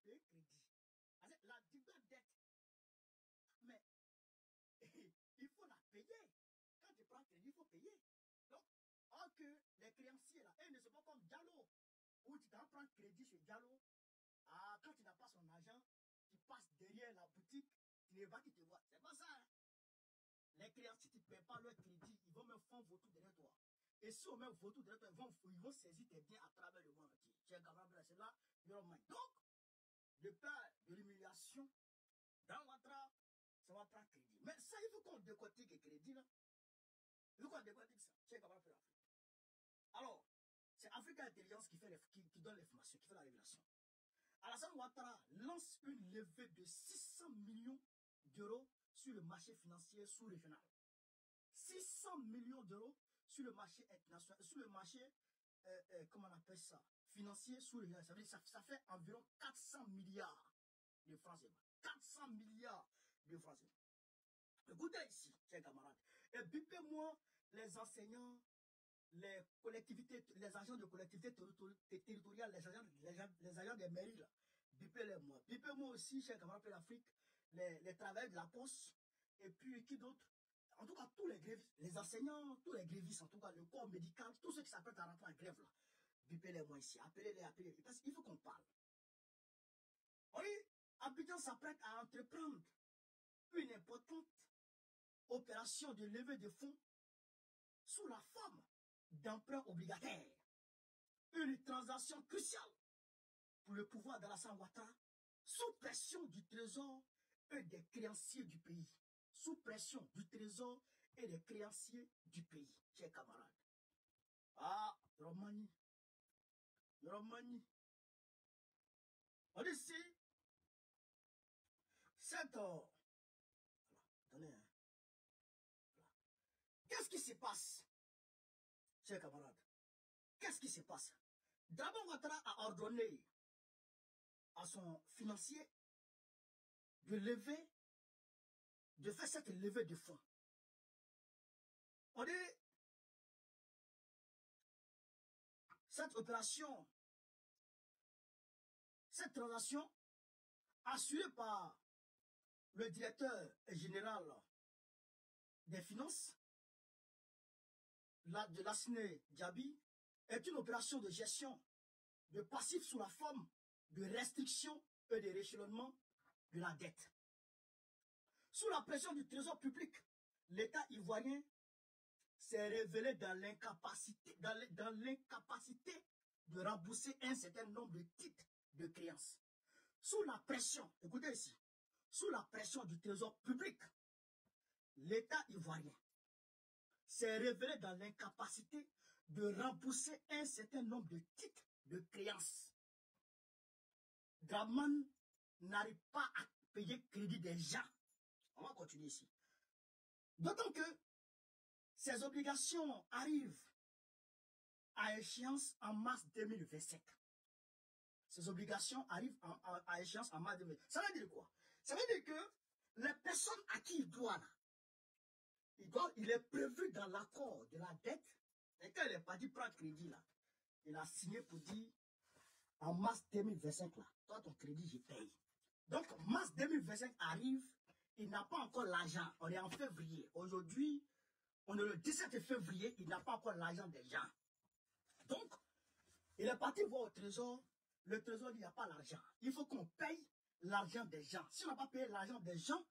payer crédit. La dette, mais il faut la payer. Quand tu prends crédit, il faut payer. Donc, or que les créanciers, là, ils ne sont pas comme Diallo, où tu t'en prends crédit chez Diallo. Ah, quand tu n'as pas son argent, tu passes derrière la boutique, tu ne veux pas qu'il te voit. C'est pas ça. Hein? Les créanciers, tu ne payes pas leur crédit, ils vont même faire vautour derrière toi. Et si on met vautour derrière toi, ils vont saisir tes biens à travers le monde entier. Tu es capable de cela. Donc, de peur de l'humiliation, dans Ouattara, ça va prendre crédit. Mais ça, il faut qu'on décortique le crédit, là. Il faut qu'on décortique ça. Tu es capable de faire l'Afrique. Alors, c'est Africa Intelligence qui donne l'information, qui fait la révélation. Alassane Ouattara lance une levée de 600 millions d'euros sur le marché financier sous-régional. 600 millions d'euros sur le marché international, sur le marché, comment on appelle ça, financier sous-régional. Ça veut dire ça fait environ 400 milliards de francs CFA. 400 milliards de francs CFA. Écoutez ici, chers camarades, et bipez-moi les enseignants, les collectivités, les agents de collectivités territoriales, les agents des mairies, là. Bipez-les-moi. Bipez-moi aussi, chers camarades de l'Afrique, les travailleurs de la poste, et puis qui d'autre? En tout cas, tous les grévistes, les enseignants, tous les grévistes, en tout cas, le corps médical, tous ceux qui s'apprêtent à rentrer en grève, là. Bipez-les-moi ici. Appelez-les. Parce qu'il faut qu'on parle. Oui, Abidjan s'apprête à entreprendre une importante opération de levée de fonds sous la forme d'emprunt obligataire. Une transaction cruciale pour le pouvoir d'Alassane Ouattara, sous pression du trésor et des créanciers du pays. Sous pression du trésor et des créanciers du pays, chers camarades. Ah, Romani. On dit ici, cette... Voilà, attendez, hein. Voilà. Qu'est-ce qui se passe, chers camarades? Qu'est-ce qui se passe? D'abord, Ouattara a ordonné à son financier de faire cette levée de fonds. On dit, cette opération, cette transaction, assurée par le directeur général des finances, de l'ASNE Diaby, est une opération de gestion de passifs sous la forme de restriction et de rééchelonnement de la dette. Sous la pression du trésor public, l'État ivoirien s'est révélé dans l'incapacité de rembourser un certain nombre de titres de créances. Sous la pression, écoutez ici, sous la pression du trésor public, l'État ivoirien s'est révélé dans l'incapacité de rembourser un certain nombre de titres de créances. Draman n'arrive pas à payer crédit des gens. On va continuer ici. D'autant que ces obligations arrivent à échéance en mars 2027. Ces obligations arrivent à échéance en mars 2027. Ça veut dire quoi? Ça veut dire que les personnes à qui il doit, là, il est prévu dans l'accord de la dette. Et quand il n'est pas dit prendre crédit, là, il a signé pour dire en mars 2025, là, toi, ton crédit, je paye. Donc, mars 2025 arrive, il n'a pas encore l'argent. On est en février. Aujourd'hui, on est le 17 février, il n'a pas encore l'argent des gens. Donc, il est parti voir au trésor. Le trésor dit, il n'y a pas l'argent. Il faut qu'on paye l'argent des gens. Si on n'a pas payé l'argent des gens,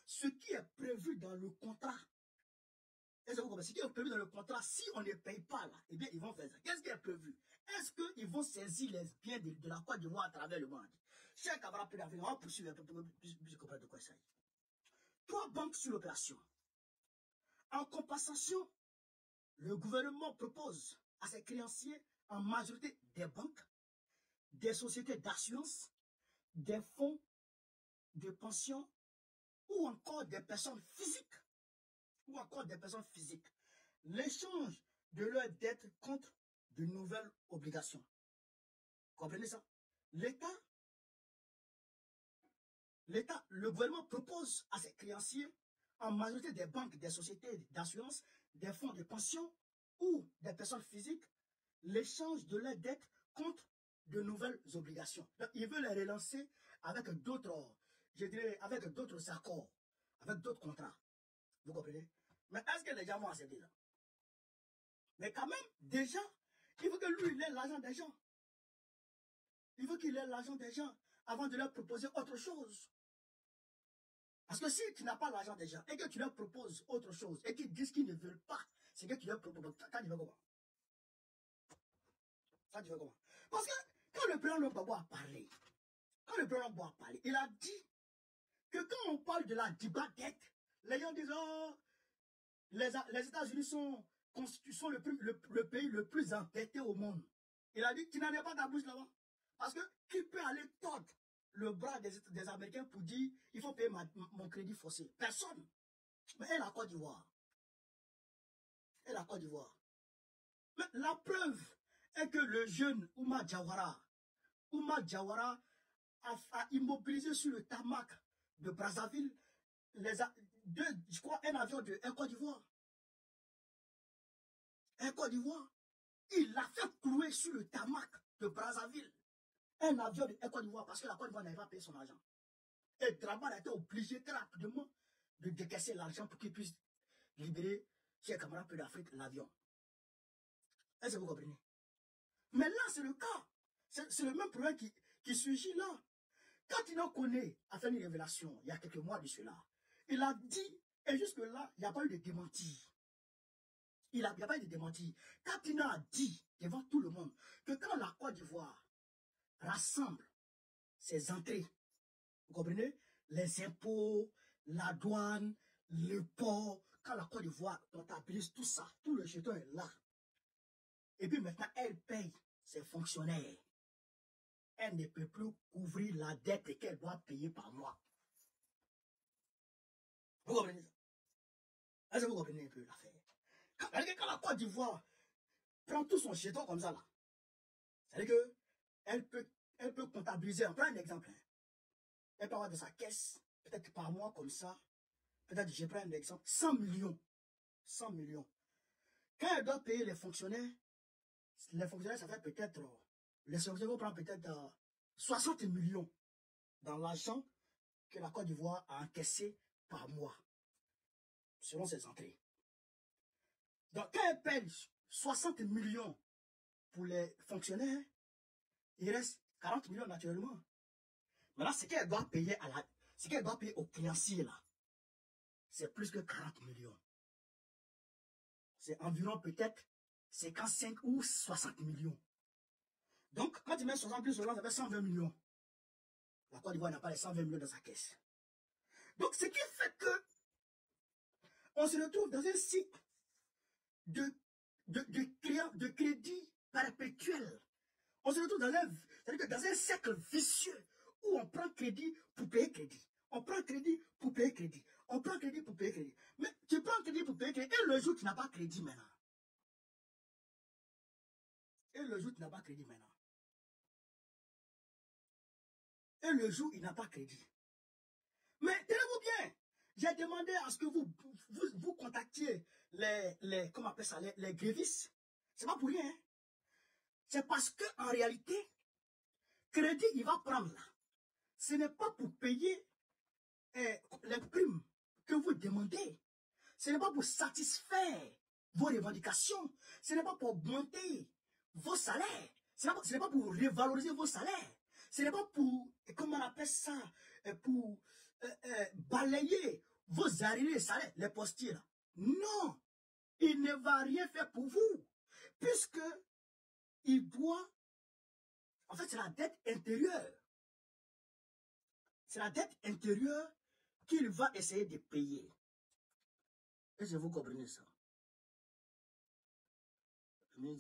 ce qui est prévu dans le contrat, ce qui est prévu dans le contrat, si on ne paye pas là, eh bien, ils vont faire ça. Qu'est-ce qui est prévu? Est-ce qu'ils vont saisir les biens de la Côte d'Ivoire à travers le monde? Chers camarades, on va poursuivre un peu plus comprendre de quoi il s'agit. 3 banques sur l'opération. En compensation, le gouvernement propose à ses créanciers, en majorité des banques, des sociétés d'assurance, des fonds de pension ou encore des personnes physiques, l'échange de leurs dettes contre de nouvelles obligations. Comprenez ça? Le gouvernement propose à ses créanciers, en majorité des banques, des sociétés d'assurance, des fonds de pension ou des personnes physiques, l'échange de leurs dettes contre de nouvelles obligations. Donc, il veut les relancer avec d'autres, je dirais, avec d'autres accords, avec d'autres contrats. Vous comprenez? Mais est-ce que les gens vont accepter ça? Mais quand même, déjà, il veut que lui, il ait l'argent des gens. Il veut qu'il ait l'argent des gens avant de leur proposer autre chose. Parce que si tu n'as pas l'argent des gens et que tu leur proposes autre chose et qu'ils disent qu'ils ne veulent pas, c'est que tu leur proposes. Quand tu veux comment? Quand tu veux comment? Parce que quand le président Gbagbo a parlé, il a dit que quand on parle de la dette, les gens disent oh, les États-Unis sont le pays le plus endetté au monde. Il a dit tu n'en es pas ta bouche là-bas. Parce que qui peut aller tordre le bras des Américains pour dire il faut payer mon crédit forcé? Personne. Mais elle la Côte d'Ivoire. Mais la preuve est que le jeune Oumar Diawara a immobilisé sur le tarmac de Brazzaville je crois un avion de Air Côte d'Ivoire. Il l'a fait clouer sur le tarmac de Brazzaville. Un avion de Air Côte d'Ivoire parce que la Côte d'Ivoire n'avait pas payé son argent. Et Draman a été obligé très rapidement de décaisser l'argent pour qu'il puisse libérer chez camarades peu d'Afrique l'avion. Est-ce que vous comprenez? Mais là, c'est le cas. C'est le même problème qui surgit là. Quand Tinokone a fait une révélation, il y a quelques mois de cela, il a dit, et jusque-là, il n'y a pas eu de démenti. Il n'y a pas eu de démenti. Quand Tino a dit devant tout le monde que quand la Côte d'Ivoire rassemble ses entrées, vous comprenez, les impôts, la douane, le port, quand la Côte d'Ivoire comptabilise tout ça, tout le jeton est là. Et puis maintenant, elle paye ses fonctionnaires. Elle ne peut plus couvrir la dette qu'elle doit payer par mois. Vous comprenez ça? Est-ce que vous comprenez un peu l'affaire? Quand la Côte d'Ivoire prend tout son jeton comme ça là, c'est-à-dire qu'elle peut comptabiliser, on prend un exemple, hein. Elle peut avoir de sa caisse, peut-être par mois comme ça, peut-être, je prends un exemple, 100 millions. 100 millions. Quand elle doit payer les fonctionnaires, ça fait peut-être, les fonctionnaires vont prendre peut-être 60 millions dans l'argent que la Côte d'Ivoire a encaissé par mois, selon ses entrées. Donc, quand elle paye 60 millions pour les fonctionnaires, il reste 40 millions naturellement. Maintenant, ce qu'elle doit payer aux créanciers là, c'est plus que 40 millions. C'est environ peut-être 55 ou 60 millions. Donc, quand tu mets 60 plus 60, ça fait 120 millions. La Côte d'Ivoire n'a pas les 120 millions dans sa caisse. Donc, ce qui fait que on se retrouve dans un cycle de crédit perpétuel. On se retrouve dans un cercle vicieux où on prend crédit pour payer crédit. On prend crédit pour payer crédit. On prend crédit pour payer crédit. Mais tu prends crédit pour payer crédit et le jour tu n'as pas crédit maintenant. Et le jour tu n'as pas crédit maintenant. Et le jour il n'a pas crédit. Mais tenez-vous bien. J'ai demandé à ce que vous contactiez comment on appelle ça, les grévistes. C'est pas pour rien. Hein? C'est parce qu'en réalité, crédit, il va prendre là. Ce n'est pas pour payer les primes que vous demandez. Ce n'est pas pour satisfaire vos revendications. Ce n'est pas pour augmenter vos salaires. Ce n'est pas pour revaloriser vos salaires. Ce n'est pas pour, comment on appelle ça, pour balayer vos arriérés salaires, les postiers là. Non, il ne va rien faire pour vous. Puisque il doit, en fait, c'est la dette intérieure. C'est la dette intérieure qu'il va essayer de payer. Est-ce que vous comprenez ça? Vous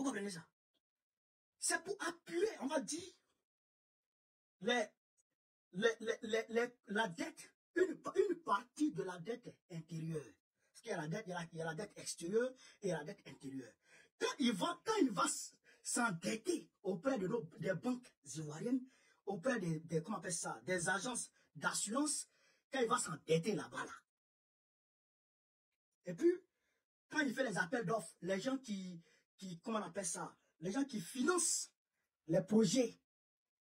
comprenez ça? C'est pour appuyer, on va dire, la dette, une partie de la dette intérieure. Parce qu'il y a la dette, il y a la dette extérieure et la dette intérieure. Quand il va s'endetter auprès des banques ivoiriennes, auprès comment on appelle ça, des agences d'assurance, quand il va s'endetter là-bas, là. Et puis, quand il fait les appels d'offres, les gens comment on appelle ça, les gens qui financent les projets,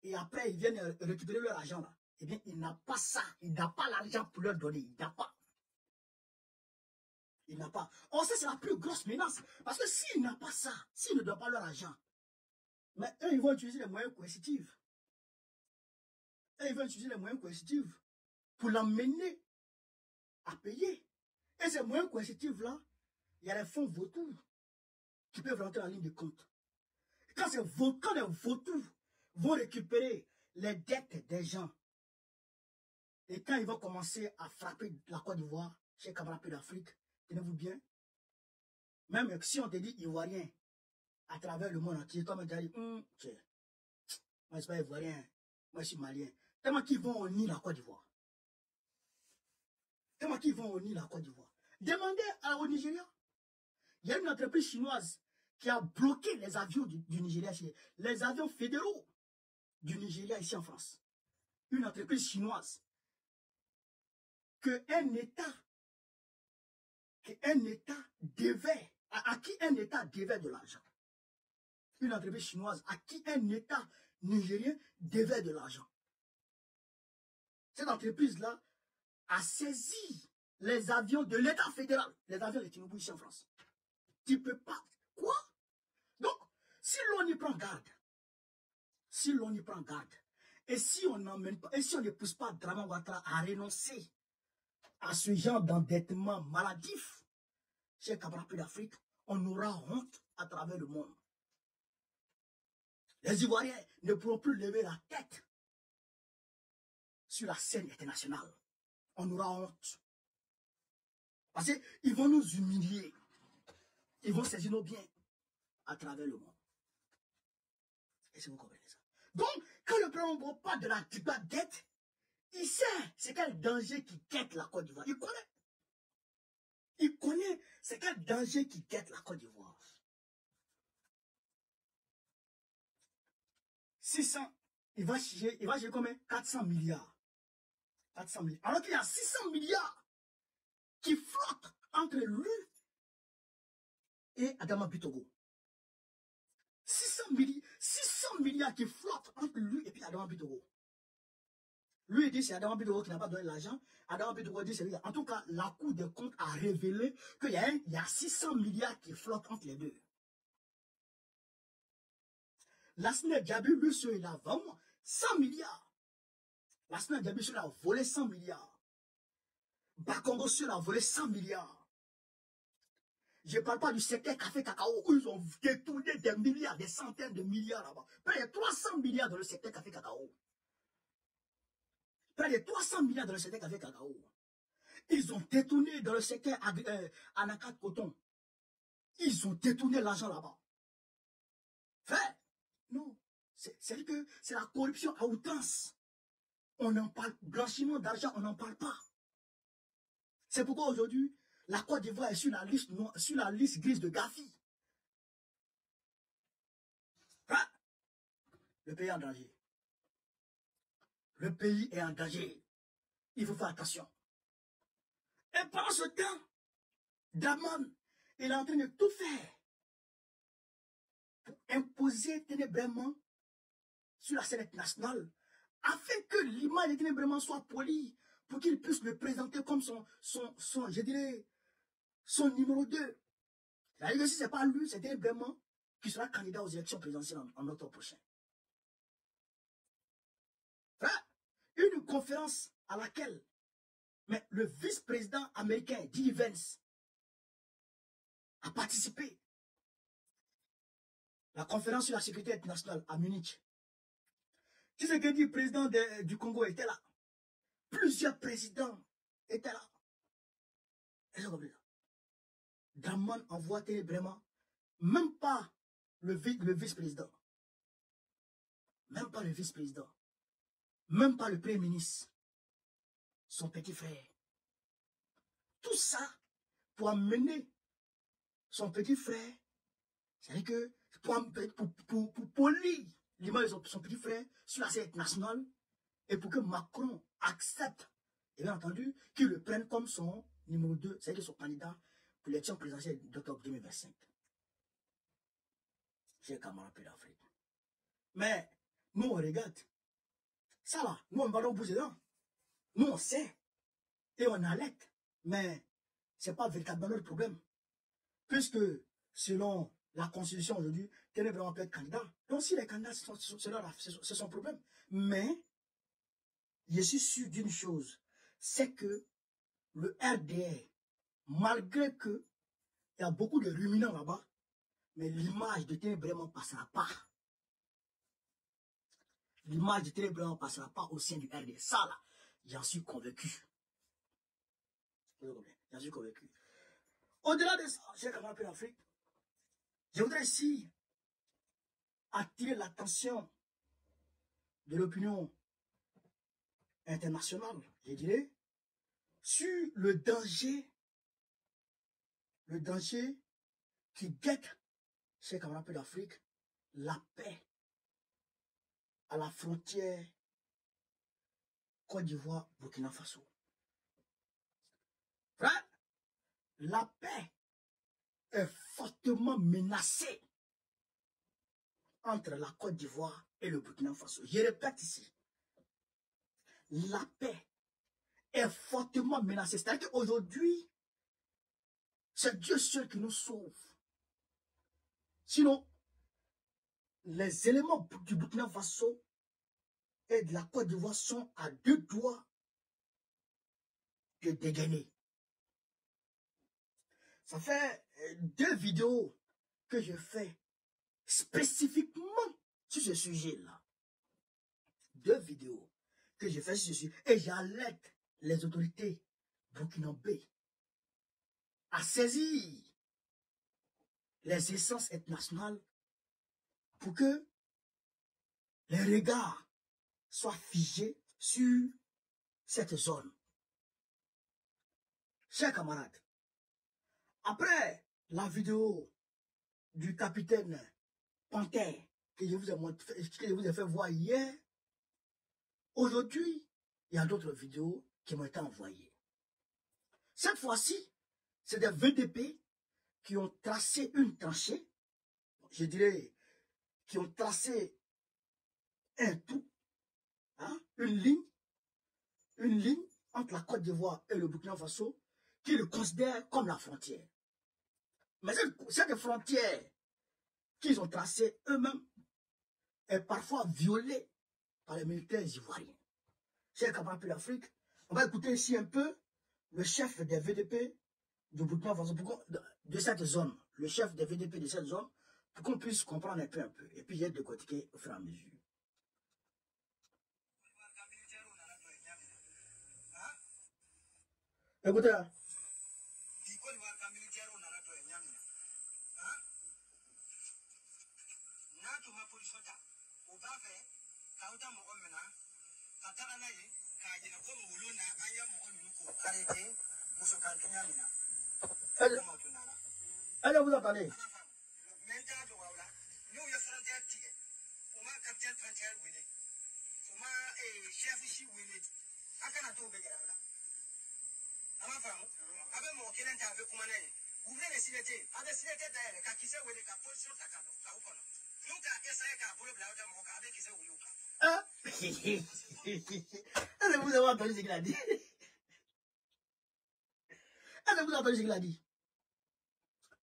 et après ils viennent récupérer leur argent là, eh bien, il n'a pas ça, il n'a pas l'argent pour leur donner, il n'a pas. Il n'a pas. On sait c'est la plus grosse menace, parce que s'il n'a pas ça, s'il ne donne pas leur argent, mais eux, ils vont utiliser les moyens coercitifs. Eux, ils vont utiliser les moyens coercitifs pour l'emmener à payer. Et ces moyens coercitifs-là, il y a les fonds vautours qui peuvent rentrer en ligne de compte. Quand les vautours vont récupérer les dettes des gens, et quand ils vont commencer à frapper la Côte d'Ivoire, chez camarades d'Afrique, tenez-vous bien, même si on te dit ivoirien à travers le monde entier, comme on dit, moi je ne suis pas ivoirien, moi je suis malien. Tellement qu'ils vont unir la Côte d'Ivoire. Tellement qu'ils vont unir la Côte d'Ivoire. Demandez au Nigeria. Il y a une entreprise chinoise qui a bloqué les avions du Nigeria, les avions fédéraux du Nigeria ici en France. Une entreprise chinoise à qui un État devait de l'argent. Une entreprise chinoise à qui un État nigérien devait de l'argent. Cette entreprise-là a saisi les avions de l'État fédéral, les avions de Tinubu ici en France. Tu ne peux pas. Quoi? Donc, si l'on y prend garde, et si on n'emmène pas, et si on ne pousse pas Draman Ouattara à renoncer à ce genre d'endettement maladif chez camarades d'Afrique, on aura honte à travers le monde. Les Ivoiriens ne pourront plus lever la tête sur la scène internationale. On aura honte. Parce qu'ils vont nous humilier. Ils vont saisir nos biens à travers le monde. Et si vous comprenez ça. Donc, quand le président ne parle de la dette, il sait c'est quel danger qui guette la Côte d'Ivoire. Il connaît. Il connaît c'est quel danger qui guette la Côte d'Ivoire. 600, il va chier combien? 400 milliards. 400 milliards. Alors qu'il y a 600 milliards qui flottent entre lui et Adama Bitogo. 600 milliards qui flottent entre lui et puis Adama Bitogo. Lui, il dit c'est Adama Bitogo qui n'a pas donné l'argent. Adama Bitogo dit c'est lui. En tout cas, la Cour des comptes a révélé qu'il y a 600 milliards qui flottent entre les deux. Lassana Diaby, lui, il a vraiment 100 milliards. Lassana Diaby, il a volé 100 milliards. Bakongo, il a volé 100 milliards. Je ne parle pas du secteur café cacao où ils ont détourné des milliards, des centaines de milliards là-bas. Près de 300 milliards dans le secteur café cacao. Près de 300 milliards dans le secteur café cacao. Ils ont détourné dans le secteur anacat coton. Ils ont détourné l'argent là-bas. Fait. Non. C'est que c'est la corruption à outrance. On en parle. Blanchiment d'argent, on n'en parle pas. C'est pourquoi aujourd'hui, la Côte d'Ivoire est sur la liste grise de Gafi. Hein? Le pays est en danger. Le pays est en danger. Il faut faire attention. Et pendant ce temps, Draman, il est en train de tout faire pour imposer ténébrement sur la scène internationale, afin que l'image de ténébrement soit polie, pour qu'il puisse le présenter comme je dirais, son numéro 2. C'est-à-dire que si ce n'est pas lui, c'est ténébrement qui sera candidat aux élections présidentielles en octobre prochain. Une conférence à laquelle le vice-président américain, J.D. Vance, a participé. La conférence sur la sécurité internationale à Munich. Tu sais que le président du Congo était là. Plusieurs présidents étaient là. Draman envoie vraiment, même pas le vice-président. Même pas le vice-président. Même pas le premier ministre. Son petit frère. Tout ça pour amener son petit frère. C'est-à-dire que pour polir l'image de son petit frère sur la scène nationale et pour que Macron accepte et bien entendu, qu'ils le prennent comme son numéro 2, c'est-à-dire son candidat pour l'élection présidentielle d'octobre 2025. J'ai camarades peu d'Afrique. Mais nous, on regarde. Ça là, nous, on va dans le bout dedans. Nous, on sait. Et on alerte. Mais ce n'est pas véritablement le problème. Puisque, selon la Constitution aujourd'hui, Téné Braman peut être candidat. Donc, si les candidats, c'est son problème. Mais, je suis sûr d'une chose, c'est que le RDR, malgré que il y a beaucoup de ruminants là-bas, mais l'image de Téné Braman ne passera pas. L'image de Téné Braman ne passera pas au sein du RDR. Ça, là, j'en suis convaincu. J'en suis convaincu. Au-delà de ça, j'ai quand même appelé l'Afrique. Je voudrais ici attirer l'attention de l'opinion internationale, je dirais, sur le danger qui guette chez quand même appelé l'Afrique, la paix à la frontière Côte d'Ivoire, Burkina Faso. Frère, la paix est fortement menacée entre la Côte d'Ivoire et le Burkina Faso. Je répète ici, la paix est fortement menacée. C'est-à-dire qu'aujourd'hui, c'est Dieu seul qui nous sauve. Sinon, les éléments du Burkina Faso et de la Côte d'Ivoire sont à 2 doigts de dégainer. Ça fait 2 vidéos que je fais spécifiquement sur ce sujet-là. 2 vidéos que je fais sur ce sujet. Et j'alerte les autorités burkinabées à saisir les essences internationales pour que les regards soient figés sur cette zone. Chers camarades, après la vidéo du capitaine Panthère que je vous ai fait voir hier, aujourd'hui, il y a d'autres vidéos qui m'ont été envoyées. Cette fois-ci, c'est des VDP qui ont tracé une tranchée, je dirais, qui ont tracé un tout, hein, une ligne entre la Côte d'Ivoire et le Burkina Faso, qui le considèrent comme la frontière. Mais cette frontière qu'ils ont tracée eux-mêmes est parfois violée par les militaires ivoiriens. Chers camarades de l'Afrique, on va écouter ici un peu le chef des VDP du Burkina Faso, de cette zone, le chef des VDP de cette zone, pour qu'on puisse comprendre un peu. Et puis, j'ai décortiqué au fur et à mesure. Écoutez. Allez, vous attendez. Allez, vous avez entendu ce qu'il a dit. Allez, vous avez entendu ce qu'il a dit.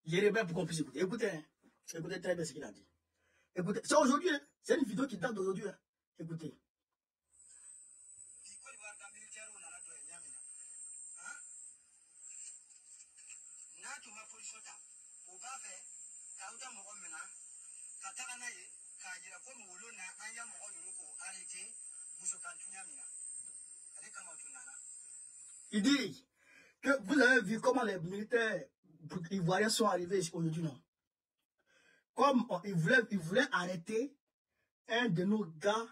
Je répète pour qu'on puisse écouter. Écoutez, hein. Écoutez très bien ce qu'il a dit. Écoutez, c'est aujourd'hui, hein. C'est une vidéo qui date d'aujourd'hui. Hein. Écoutez. Il dit que vous avez vu comment les militaires ivoiriens sont arrivés aujourd'hui, non? Comme ils voulaient arrêter un de nos gars,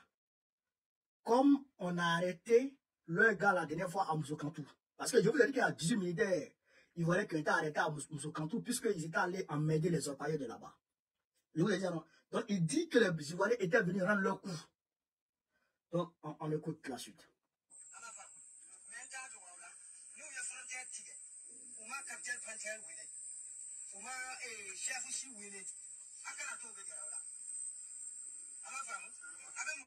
comme on a arrêté le gars la dernière fois à Moussokantou. Parce que je vous ai dit qu'il y a 18 militaires ivoiriens qui ont été arrêtés à Moussokantou puisqu'ils étaient allés emmerder les orpailleurs de là-bas. Je vous ai dit, non? Donc il dit que les Ivoiriens étaient venus rendre leur coup. Donc on écoute la suite.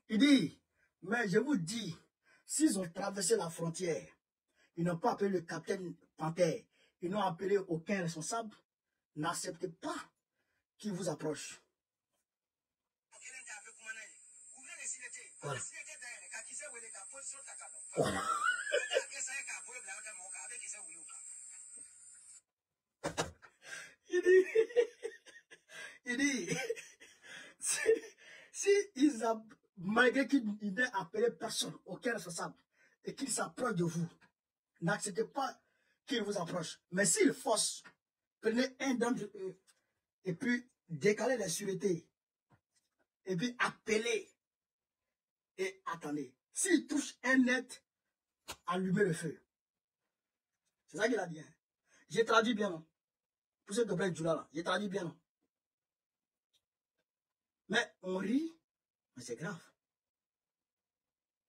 Il dit, mais je vous dis, s'ils ont traversé la frontière, ils n'ont pas appelé le capitaine Panthère, ils n'ont appelé aucun responsable, n'acceptez pas qu'il vous approche. Voilà. Voilà. Il dit, si ils ont, malgré qu'ils n'aient appelé personne, aucun responsable, et qu'ils s'approchent de vous, n'acceptez pas qu'ils vous approchent. Mais s'ils forcent, prenez un d'entre eux, et puis décalez la sûreté, et puis appelez, et attendez. S'ils touchent un net, allumez le feu. C'est ça qu'il a dit. Hein. J'ai traduit bien, non? Pour ceux qui ont du là, j'ai traduit bien, non? Mais on rit, mais c'est grave.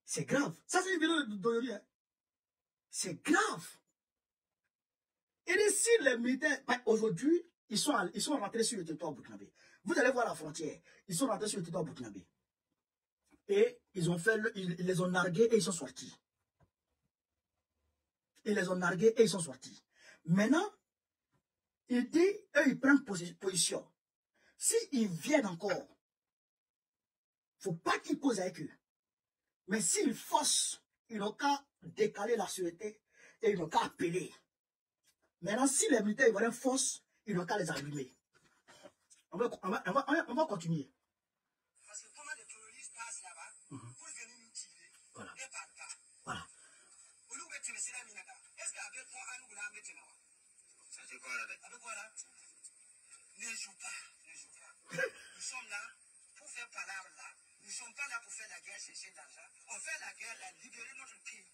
C'est grave. Ça, c'est une vidéo d'aujourd'hui. Hein. C'est grave. Et si les militaires, aujourd'hui, ils sont rentrés sur le territoire burkinabé. Vous allez voir la frontière. Ils sont rentrés sur le territoire burkinabé. Et ils les ont nargués et ils sont sortis. Ils les ont nargués et ils sont sortis. Maintenant, il dit, eux, ils prennent position. S'ils viennent encore, il ne faut pas qu'ils causent avec eux. Mais s'ils forcent, ils n'ont qu'à décaler la sûreté et ils n'ont qu'à appeler. Maintenant, si les militaires ivoiriens forcent, ils n'ont qu'à les allumer. On va continuer. Parce que comment les terroristes passent là-bas pour venir nous tirer. Voilà. Et par pas. Voilà. Est-ce qu'avec toi, à nous, là, maintenant, ça c'est quoi là? Avec quoi là? Ne joue pas. Ne joue pas. Nous sommes là pour faire palabre là. Nous ne sommes pas là pour faire la guerre, chercher de l'argent. On fait la guerre là, libérer notre pays.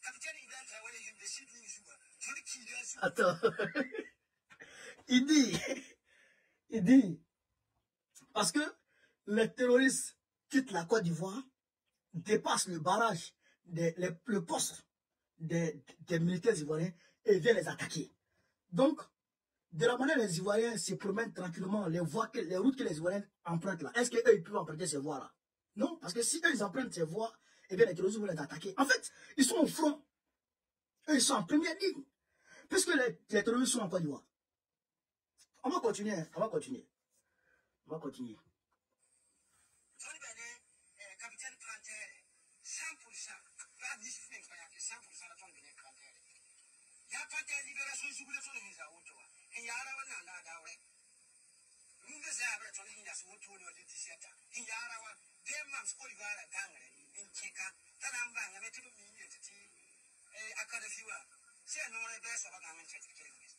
Capitaine Ibrahim Traoré, il décide une joue. Attends. il dit, parce que les terroristes quittent la Côte d'Ivoire, dépassent le barrage, le poste des militaires ivoiriens et viennent les attaquer. Donc, de la manière les Ivoiriens se promènent tranquillement, les routes que les Ivoiriens empruntent là, est-ce qu'eux, ils peuvent emprunter ces voies-là? Non, parce que si eux, ils empruntent ces voies, eh bien, les terroristes vont les attaquer. En fait, ils sont au front. Eux, ils sont en première ligne. Puisque les terroristes sont en Côte d'Ivoire. On va continuer, on va continuer. On va continuer. Capitaine Panthère, 100%, pas 10%, 100% de ton bénéfice Panthère. Il y a pas de libération, je voulais faire les autres. Et il y a la one à la ouais. Nous ne savons pas si il y a ce retour de 17 ans. Il y a la one, des months, Côte d'Ivoire, la gang, une chica, Tanamba, il y avait tout le monde, et à cada fois, c'est un nom de baisse, on va gagner quelque chose.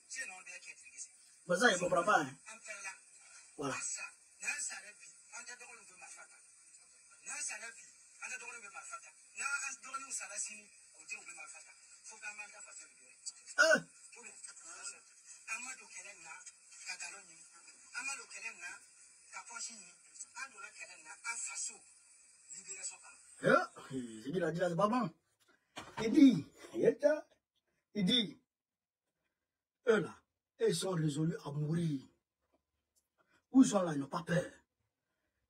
C'est un nom de quelque chose. Mais ça, il ne comprend pas. Voilà. C'est pas bon. Il dit, eux là, ils sont résolus à mourir. Où ils sont là, ils n'ont pas peur.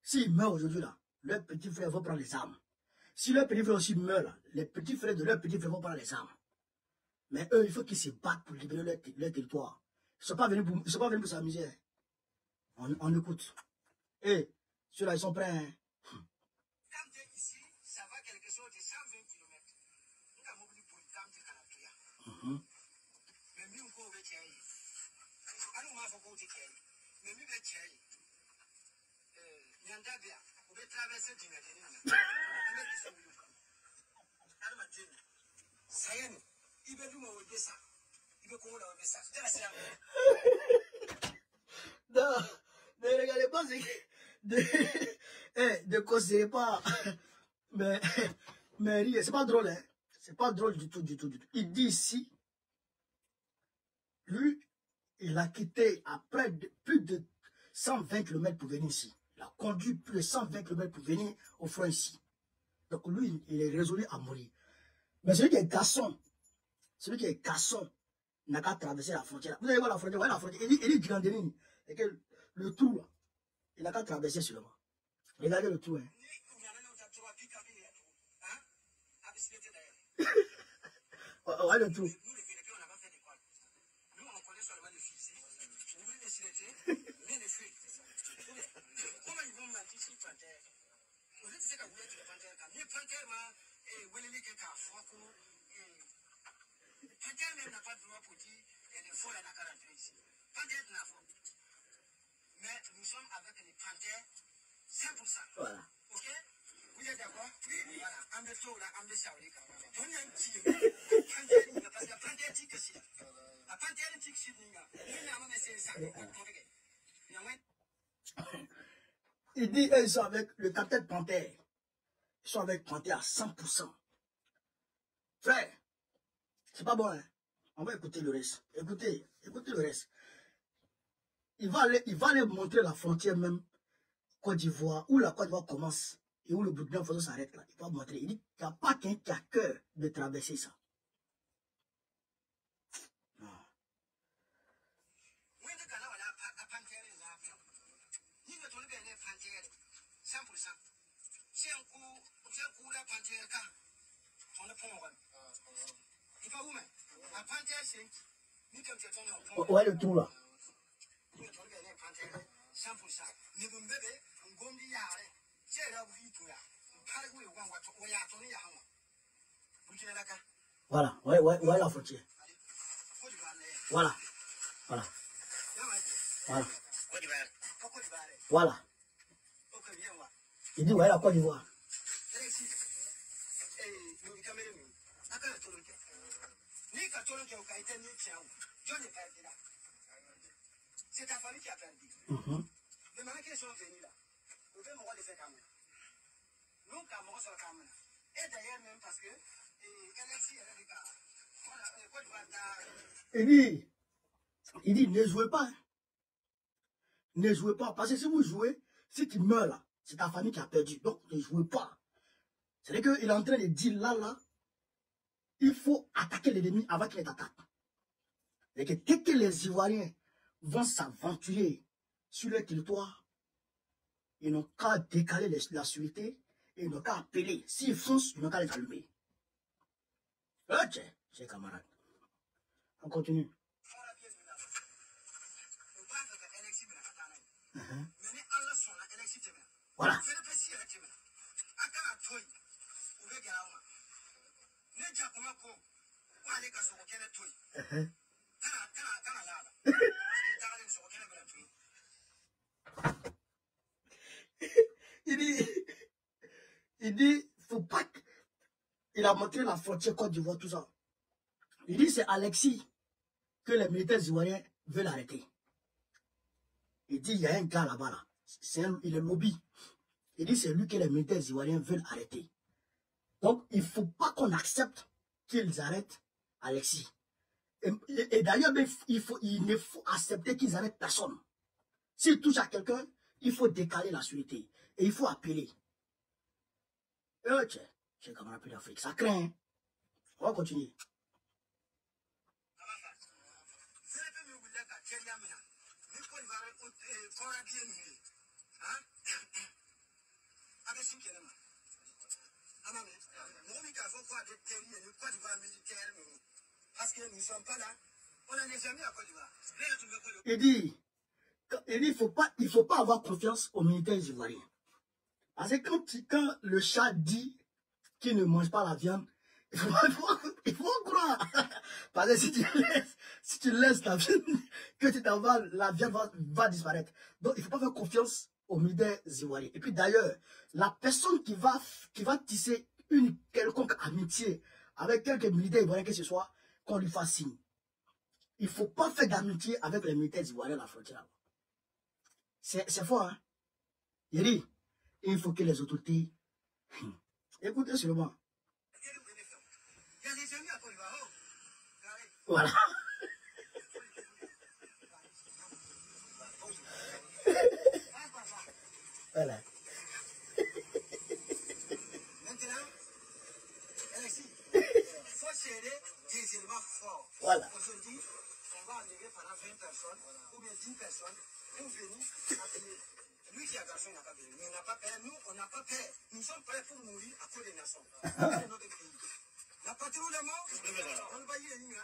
S'ils meurent aujourd'hui là, leurs petits frères vont prendre les armes. Si leurs petits frères aussi meurent là, les petits frères de leurs petits frères vont prendre les armes. Mais eux, il faut qu'ils se battent pour libérer leur territoire. Ils ne sont pas venus pour s'amuser. On écoute. Et ceux-là, ils sont prêts. Hein? Quand tu es ici, ça va quelque chose de 120 km. Nous avons voulu pour le temps de Canapria. Mais nous, on va tirer. Alors, on va faire tirer. Mais nous, on va tirer. Nyandabia, on va traverser du Nagénie. Ça y est, il va nous envoyer ça. Il veut qu'on envoie ça. Non, ne regardez pas ne conseillez pas. Mais c'est pas drôle, hein. C'est pas drôle du tout. Il dit ici, lui, il a quitté après plus de 120 km pour venir ici. Il a conduit plus de 120 km pour venir au front ici. Donc lui, il est résolu à mourir. Mais celui qui est garçon, celui qui est garçon n'a qu'à traverser la frontière. Vous allez voir la frontière, vous voyez la frontière. Il dit Grandéline. Et que le trou là, il n'a qu'à traverser seulement. Regardez le trou. Hein. Ouais, le trou. Mais nous sommes avec les panthères 100%. Voilà. Ok? Vous êtes d'accord? Voilà. Ambeto là, ambesauri. On a un petit. Panthère tique si. La panthère tique si. Il dit ils sont avec le capitaine Panthère. Ils sont avec Panthère à 100%. Frère, c'est pas bon, hein? On va écouter le reste. Écoutez le reste. Il va aller montrer la frontière même, Côte d'Ivoire, où la Côte d'Ivoire commence et où le Burkina Faso s'arrête là. Il va montrer. Il dit qu'il n'y a pas quelqu'un qui a cœur de traverser ça. Ouais, le trou là. Voilà, ouais, la frontière. Voilà. Il dit, ouais, la Côte d'Ivoire. C'est ta famille qui a perdu. Mais maintenant qu'ils sont venus là, vous pouvez me faire comme ça. Nous, comme on s'en comme et d'ailleurs, même parce que, il dit, ne jouez pas. Hein. Ne jouez pas. Parce que si vous jouez, si tu meurs là, c'est ta famille qui a perdu. Donc, ne jouez pas. C'est-à-dire qu'il est en train de dire là, il faut attaquer l'ennemi avant qu'il t'attaque. Et que dès que les Ivoiriens vont s'aventurer sur le territoire, ils n'ont qu'à décaler la sûreté et ils n'ont qu'à appeler. S'ils foncent, ils n'ont qu'à les allumer. Ok, chers camarades. On continue. Voilà. Il dit, faut pas que... Il a montré la frontière Côte d'Ivoire, tout ça. Il dit, c'est Alexis que les militaires ivoiriens veulent arrêter. Il dit, il y a un gars là-bas, là. Il est lobby. Il dit, c'est lui que les militaires ivoiriens veulent arrêter. Donc, il ne faut pas qu'on accepte qu'ils arrêtent Alexis. Et d'ailleurs, il ne faut accepter qu'ils arrêtent personne. S'ils touchent à quelqu'un, il faut décaler la sûreté. Et il faut appeler. Ok, j'ai comme un peu d'Afrique. Ça craint. On va continuer. Parce que nous ne sommes pas là. On n'en est jamais à Côte d'Ivoire. Il dit, il faut pas avoir confiance aux militaires ivoiriens. Parce que quand le chat dit qu'il ne mange pas la viande, il faut croire. Parce que si tu laisses la viande, que tu t'avales, la viande va disparaître. Donc, il ne faut pas faire confiance aux militaires ivoiriens. Et puis d'ailleurs, la personne qui va tisser une quelconque amitié avec quelques militaires ivoiriens que ce soit, qu'on lui fasse signe. Il ne faut pas faire d'amitié avec les militaires ivoiriens à la frontière. C'est fort, hein? Il dit, il faut que les autorités... Écoutez seulement. Voilà. Voilà. Maintenant, Alexis, il faut serrer des éléments fort. Voilà. Aujourd'hui, on va enlever pendant 20 personnes ou bien 10 personnes pour venir appeler. Lui qui a garçon, il n'a pas venu. Mais on n'a pas peur. Nous, on n'a pas peur. Nous sommes prêts pour mourir à cause des nations. C'est notre pays. La patrie ou la mort, on va y aller.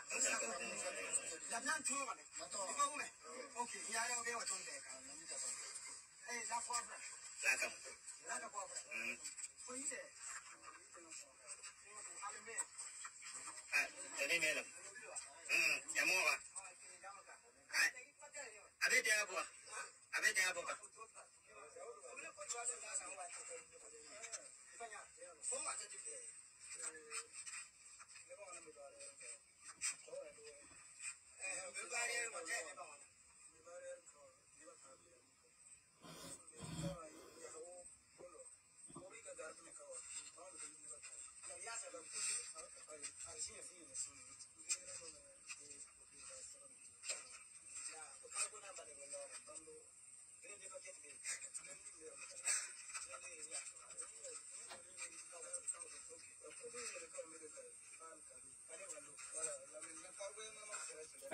La bien tour. C'est pas où, mais. Ok, il y a un gars qui a eh, la poivre. La poivre. Oui, c'est. Ah, tenez, mesdames. Yamora. Avec des abois. Avec des abois.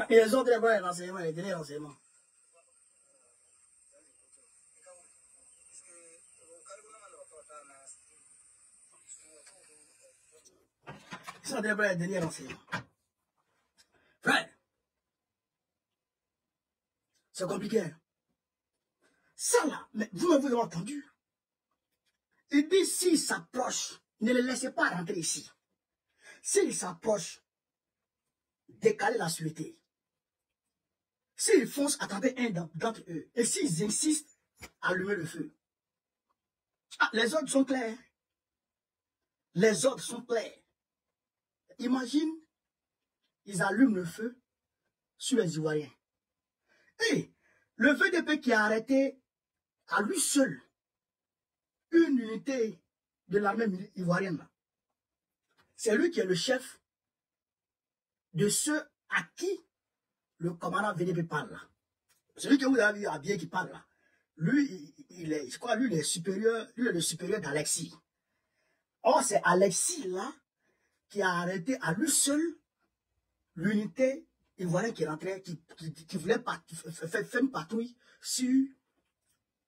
Et les autres, les renseignements, les derniers renseignements. Ils sont en train de les derniers renseignements. Frère, c'est compliqué. Ça là, mais vous m'avez entendu. Il dit s'il s'approche, ne le laissez pas rentrer ici. S'il s'approche, décalez la sûreté. S'ils foncent, attraper un d'entre eux. Et s'ils insistent, allumez le feu. Ah, les ordres sont clairs. Les ordres sont clairs. Imagine, ils allument le feu sur les Ivoiriens. Et le VDP qui a arrêté à lui seul une unité de l'armée ivoirienne, c'est lui qui est le chef de ceux à qui le commandant VDP parle là. Celui que vous avez vu habillé qui parle là. Lui, il est, je crois, lui, il est supérieur, lui est le supérieur d'Alexis. Or, c'est Alexis là qui a arrêté à lui seul l'unité ivoirienne qui rentrait, qui voulait faire une patrouille sur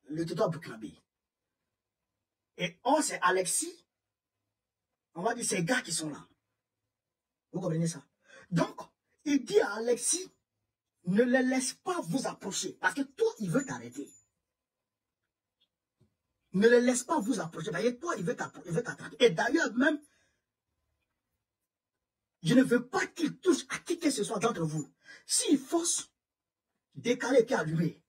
le territoire burkinabé. Et or, c'est Alexis, on va dire ces gars qui sont là. Vous comprenez ça? Donc, il dit à Alexis, ne les laisse pas vous approcher. Parce que toi, il veut t'arrêter. Ne les laisse pas vous approcher. Parce que toi, il veut t'attraper. Et d'ailleurs, même, je ne veux pas qu'il touche à qui que ce soit d'entre vous. S'il force, décaler et allumer.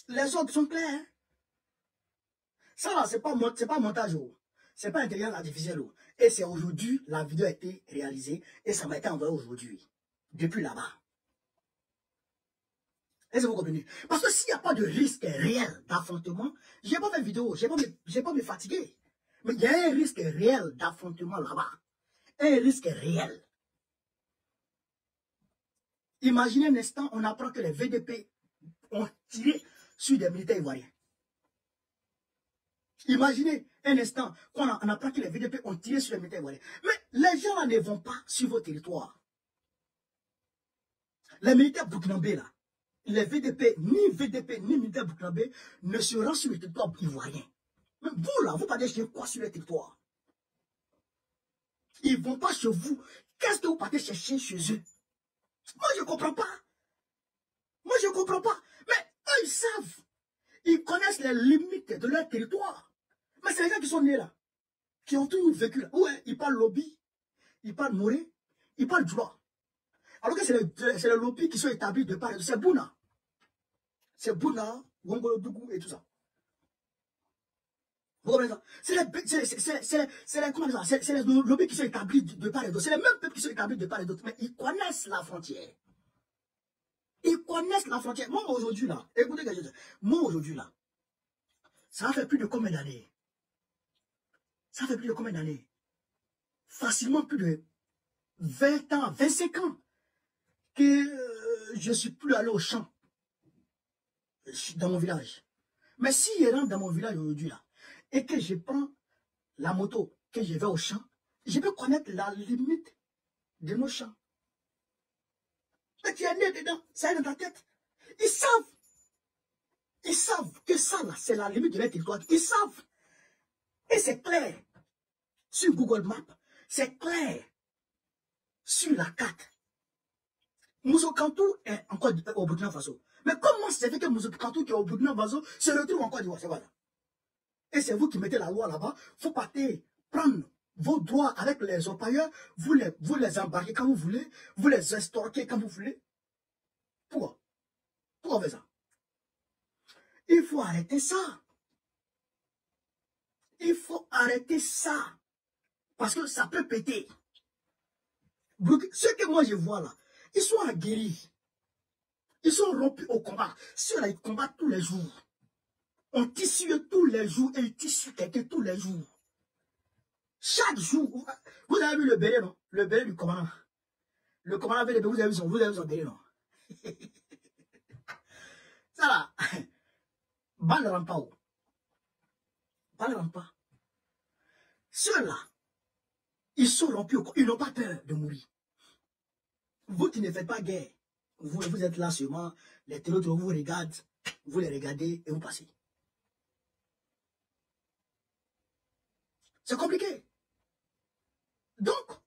Les ordres sont clairs. Hein? Ça là, c'est pas montage. C'est pas intelligence artificielle. Et c'est aujourd'hui, la vidéo a été réalisée. Et ça m'a été envoyé aujourd'hui. Depuis là-bas. Est-ce que vous comprenez? Parce que s'il n'y a pas de risque réel d'affrontement, je n'ai pas fait vidéo, je ne vais pas me fatiguer. Mais il y a un risque réel d'affrontement là-bas. Un risque réel. Imaginez un instant, on apprend que les VDP ont tiré sur des militaires ivoiriens. Imaginez un instant qu'on apprend que les VDP ont tiré sur les militaires ivoiriens. Mais les gens là ne vont pas sur vos territoires. Les militaires burkinabés là, les VDP, ni militaires burkinabés ne se rendent sur le territoire ivoirien. Mais vous là, vous parlez chez quoi sur le territoire? Ils ne vont pas chez vous. Qu'est-ce que vous partez chercher chez eux? Moi, je ne comprends pas. Moi, je ne comprends pas. Mais eux, ils savent. Ils connaissent les limites de leur territoire. Mais c'est les gens qui sont nés là. Qui ont toujours vécu là. Ouais, ils parlent lobby. Ils parlent moré. Ils parlent droit. Alors que c'est les lobbies qui sont établis de part et d'autre. C'est Bouna. C'est Bouna, Wongolo Dougou et tout ça. Vous comprenez ça? C'est les lobbies qui sont établis de part et d'autre. C'est les mêmes peuples qui sont établis de part et d'autre. Mais ils connaissent la frontière. Ils connaissent la frontière. Moi, aujourd'hui, là, écoutez ce que je dis. Moi, aujourd'hui, là, ça fait plus de combien d'années? Ça fait plus de combien d'années? Facilement plus de 20 ans, 25 ans que je ne suis plus allé au champ dans mon village. Mais si je rentre dans mon village aujourd'hui, là, et que je prends la moto, que je vais au champ, je peux connaître la limite de nos champs. Mais tu es né dedans, ça est dans ta tête. Ils savent que ça, là, c'est la limite de leur territoire. Ils savent. Et c'est clair. Sur Google Maps, c'est clair. Sur la carte. Mousso Kantou est encore au Burkina Faso. Mais comment c'est fait que Mousso Kantou qui est au Burkina Faso se retrouve en Côte d'Ivoire? C'est voilà. Et c'est vous qui mettez la loi là-bas. Il faut partir prendre vos droits avec les orpailleurs. Vous les embarquez quand vous voulez. Vous les estorquez quand vous voulez. Pourquoi? Pourquoi on fait ça? Il faut arrêter ça. Il faut arrêter ça. Parce que ça peut péter. Ce que moi je vois là, ils sont aguerris. Ils sont rompus au combat. Ceux-là, ils combattent tous les jours. On tissue tous les jours et ils tissuent quelqu'un tous les jours. Chaque jour. Vous avez vu le béret, non? Le béret du commandant. Le commandant avait le béret, vous avez vu son béret, non? Ça là. Balle ne rentre pas haut. Balle ne rentre pas. Ceux-là, ils sont rompus au combat. Ils n'ont pas peur de mourir. Vous qui ne faites pas guerre, vous êtes là seulement, les terroristes vous regardent, vous les regardez et vous passez. C'est compliqué. Donc,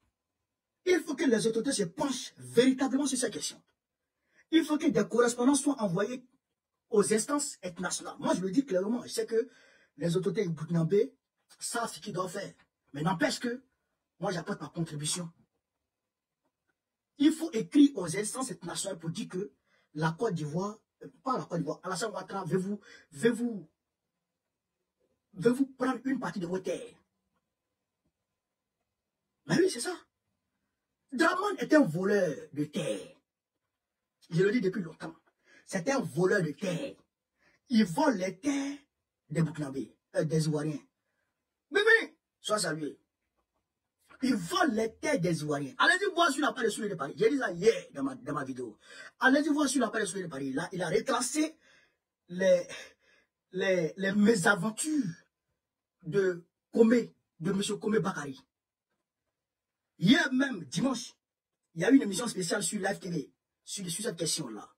il faut que les autorités se penchent véritablement sur ces questions. Il faut que des correspondances soient envoyées aux instances internationales. Moi, je le dis clairement, je sais que les autorités burkinabées savent ce qu'ils doivent faire. Mais n'empêche que, moi, j'apporte ma contribution. Il faut écrire aux instances internationales pour dire que la Côte d'Ivoire, pas la Côte d'Ivoire, Alassane Ouattara veut vous prendre une partie de vos terres. Mais oui, c'est ça. Dramane est un voleur de terre. Je le dis depuis longtemps. C'est un voleur de terre. Il vole les terres des Burkinabés, des Ivoiriens. Mais oui, sois salué. Ils volent les terres des Ivoiriens. Allez-y voir sur la page de Soleil de Paris. J'ai dit ça hier dans ma vidéo. Allez-y voir sur la page de Soleil de Paris. Là, il a retracé les mésaventures de M. Komé Bakari. Hier même, dimanche, il y a eu une émission spéciale sur Live TV, sur cette question-là.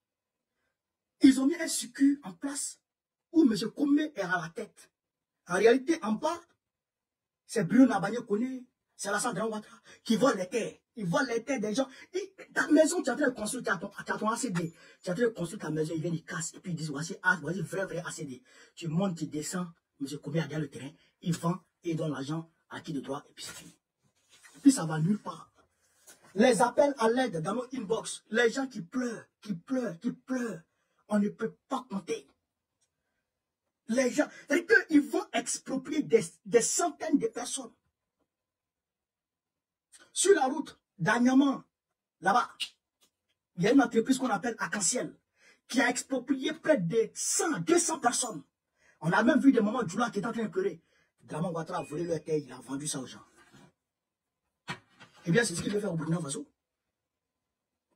Ils ont mis un circuit en place où M. Komé est à la tête. En réalité, en bas, c'est Bruno Nabagné Koné, c'est Alassane Ouattara qui vole les terres. Ils volent les terres des gens. Ta maison, tu es en train de construire, tu as ton ACD. Tu es en train de construire ta maison, ils viennent, ils cassent. Et puis ils disent, voici vrai ACD. Tu montes, tu descends, M. Komé a derrière le terrain, il vend et il donne l'argent à qui de droit, et puis c'est fini. Et puis ça va nulle part. Les appels à l'aide dans nos inbox, les gens qui pleurent, on ne peut pas compter. Les gens, c'est qu'ils vont exproprier des centaines de personnes. Sur la route, dernièrement, là-bas, il y a une entreprise qu'on appelle Arc-en-Ciel qui a exproprié près de 100, 200 personnes. On a même vu des moments où Djoula qui est en train de pleurer. Dramane Ouattara a volé leur terre, il a vendu ça aux gens. Eh bien, c'est ce qu'il veut faire au Burkina Faso.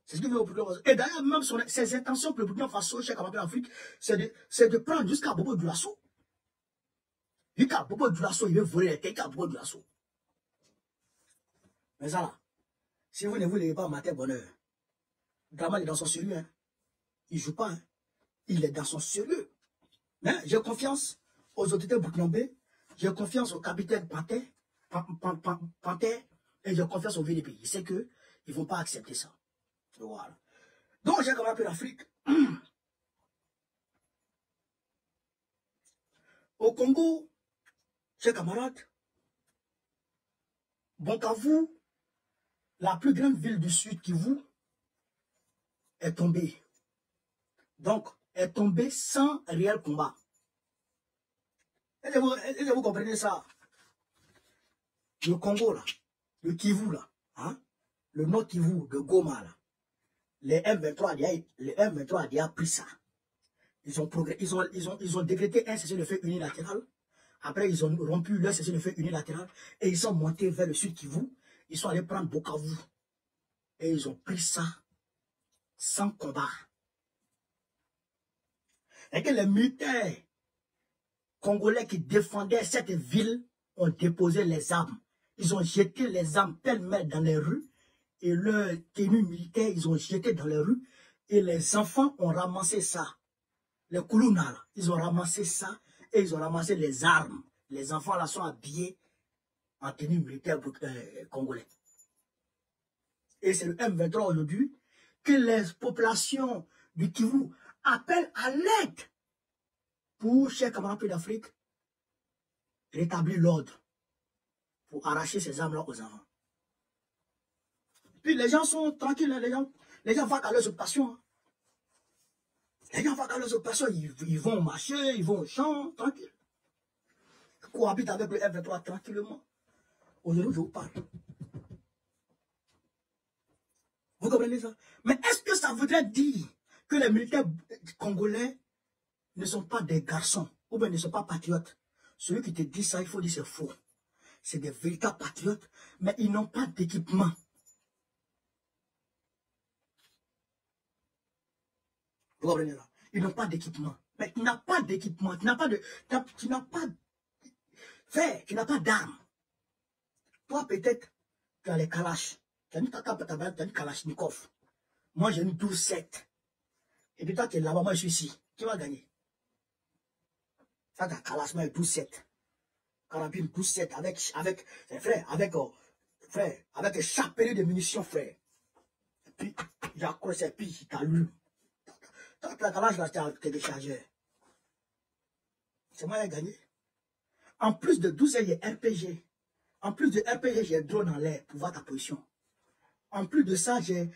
C'est ce qu'il veut au Burkina Faso. Et d'ailleurs, même ses intentions pour le Burkina Faso, chez Kamapé Afrique, c'est de prendre jusqu'à Bobo Dioulasso. Jusqu'à Bobo Dioulasso, il veut voler les terres, jusqu'à Bobo Dioulasso. Mais ça là, si vous ne voulez pas mater bonheur, Dramane est dans son sérieux. Hein. Il ne joue pas. Hein. Il est dans son sérieux. Hein? J'ai confiance aux autorités burkinabées. J'ai confiance au capitaine Panthère. Et j'ai confiance au VDP. Je sais qu'ils ne vont pas accepter ça. Voilà. Donc j'ai comme appelé l'Afrique. Au Congo, chers camarades, Bukavu, la plus grande ville du sud Kivu, est tombée. Donc, est tombée sans réel combat. Est-ce que vous comprenez ça? Le Congo, là, le Kivu, là, hein? Le Nord Kivu, de Goma, là, les M23 a déjà pris ça. Ils ont décrété un cessez-le-feu unilatéral. Après, ils ont rompu leur cessez-le-feu unilatéral et ils sont montés vers le sud Kivu. Ils sont allés prendre Bukavu. Et ils ont pris ça sans combat. Et que les militaires congolais qui défendaient cette ville ont déposé les armes. Ils ont jeté les armes pêle-mêle dans les rues. et leur tenue militaire, ils ont jeté dans les rues et les enfants ont ramassé ça. Les Koulouna, ils ont ramassé ça et ils ont ramassé les armes. Les enfants là sont habillés en tenue militaire congolais. Et c'est le M23 aujourd'hui que les populations du Kivu appellent à l'aide pour, chers camarades d'Afrique, rétablir l'ordre, pour arracher ces armes-là aux enfants. Puis les gens sont tranquilles, les gens vont à leurs occupations. Les gens vont à leurs occupations, ils vont marcher, ils vont au champ, tranquille. Ils cohabitent avec le F23 tranquillement. Aujourd'hui, je vous parle. Vous comprenez ça? Mais est-ce que ça voudrait dire que les militaires congolais ne sont pas des garçons, ou bien ne sont pas patriotes? Celui qui te dit ça, il faut dire c'est faux. C'est des véritables patriotes, mais ils n'ont pas d'équipement. Vous comprenez ça? Ils n'ont pas d'équipement. Mais tu n'as pas d'équipement, tu n'as pas de... Tu n'as pas... Frère, tu n'as pas d'armes. Toi, peut-être, tu as les kalash. Tu as une kalachnikov. Moi, j'ai une 12-7. Et puis toi, tu es là-bas, moi, je suis ici. Qui va gagner? Ça, tu as kalash, moi, 12-7. Carabine 12-7 avec avec chaque période de munitions, frère. Et puis, j'accroche et puis, il t'allume. Toi, tu as kalash, là, tu as des chargeurs. C'est moi qui ai gagné. En plus de 12, il y a RPG. En plus de RPG, j'ai drone en l'air pour voir ta position. En plus de ça, j'ai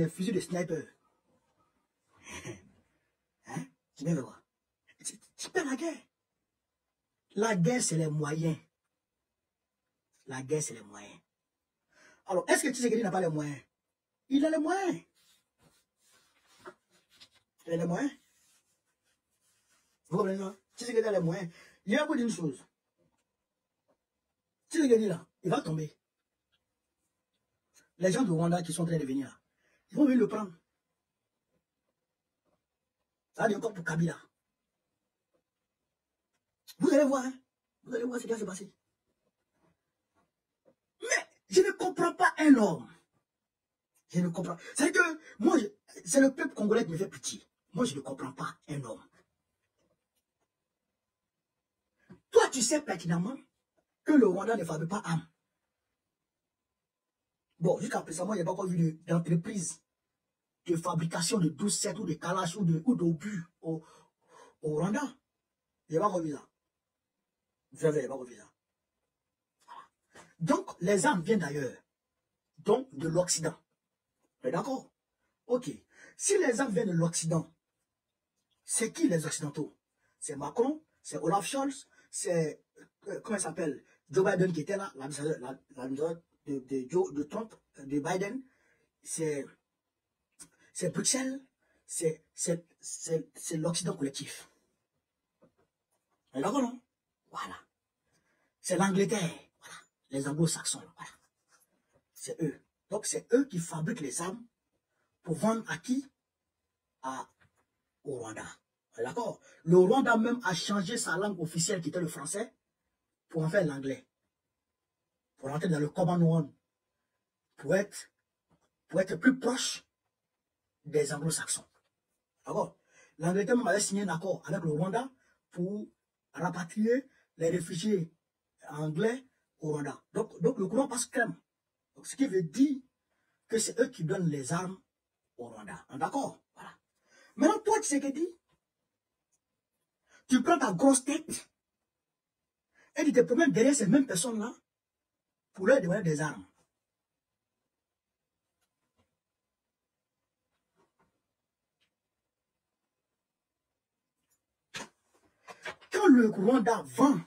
fusil de sniper. Hein? Tu viens de voir. Tu perds la guerre. La guerre, c'est les moyens. La guerre, c'est les moyens. Alors, est-ce que Tshisekedi n'a pas les moyens? Il a les moyens. Il a les moyens. Vous comprenez ça? Tshisekedi a les moyens. Il y a un peu d'une chose. Tshisekedi là, il va tomber. Les gens du Rwanda qui sont en train de venir là, ils vont venir le prendre. Ça va dire encore pour Kabila. Vous allez voir, hein? Vous allez voir ce qui va se passer. Mais je ne comprends pas un homme. Je ne comprends pas. C'est que moi, c'est le peuple congolais qui me fait pitié. Moi, je ne comprends pas un homme. Toi, tu sais pertinemment que le Rwanda ne fabrique pas âme. Bon, jusqu'à présent, moi, je n'ai pas encore vu d'entreprise de fabrication de 12-7 ou de kalash ou d'obus au Rwanda. Je n'ai pas encore vu ça. Je n'ai pas encore vu ça. Voilà. Donc, les armes viennent d'ailleurs. Donc, de l'Occident. D'accord? Ok. Si les armes viennent de l'Occident, c'est qui les Occidentaux? C'est Macron, c'est Olaf Scholz, c'est, comment il s'appelle? Joe Biden qui était là, l'administrateur de Trump, de Biden, c'est Bruxelles, c'est l'Occident collectif. D'accord, non? Voilà. C'est l'Angleterre, voilà. Les anglo-saxons, voilà. C'est eux. Donc, c'est eux qui fabriquent les armes pour vendre à qui? Au Rwanda. D'accord? Le Rwanda même a changé sa langue officielle qui était le français pour en faire l'anglais. Pour entrer dans le Commonwealth. Pour être plus proche des anglo-saxons. D'accord? L'Angleterre même avait signé un accord avec le Rwanda pour rapatrier les réfugiés anglais au Rwanda. Donc le courant passe crème. Donc, ce qui veut dire que c'est eux qui donnent les armes au Rwanda. D'accord? Voilà. Maintenant, toi, tu sais que dit, tu prends ta grosse tête et tu te promènes derrière ces mêmes personnes-là pour leur demander des armes. Quand le Rwanda vend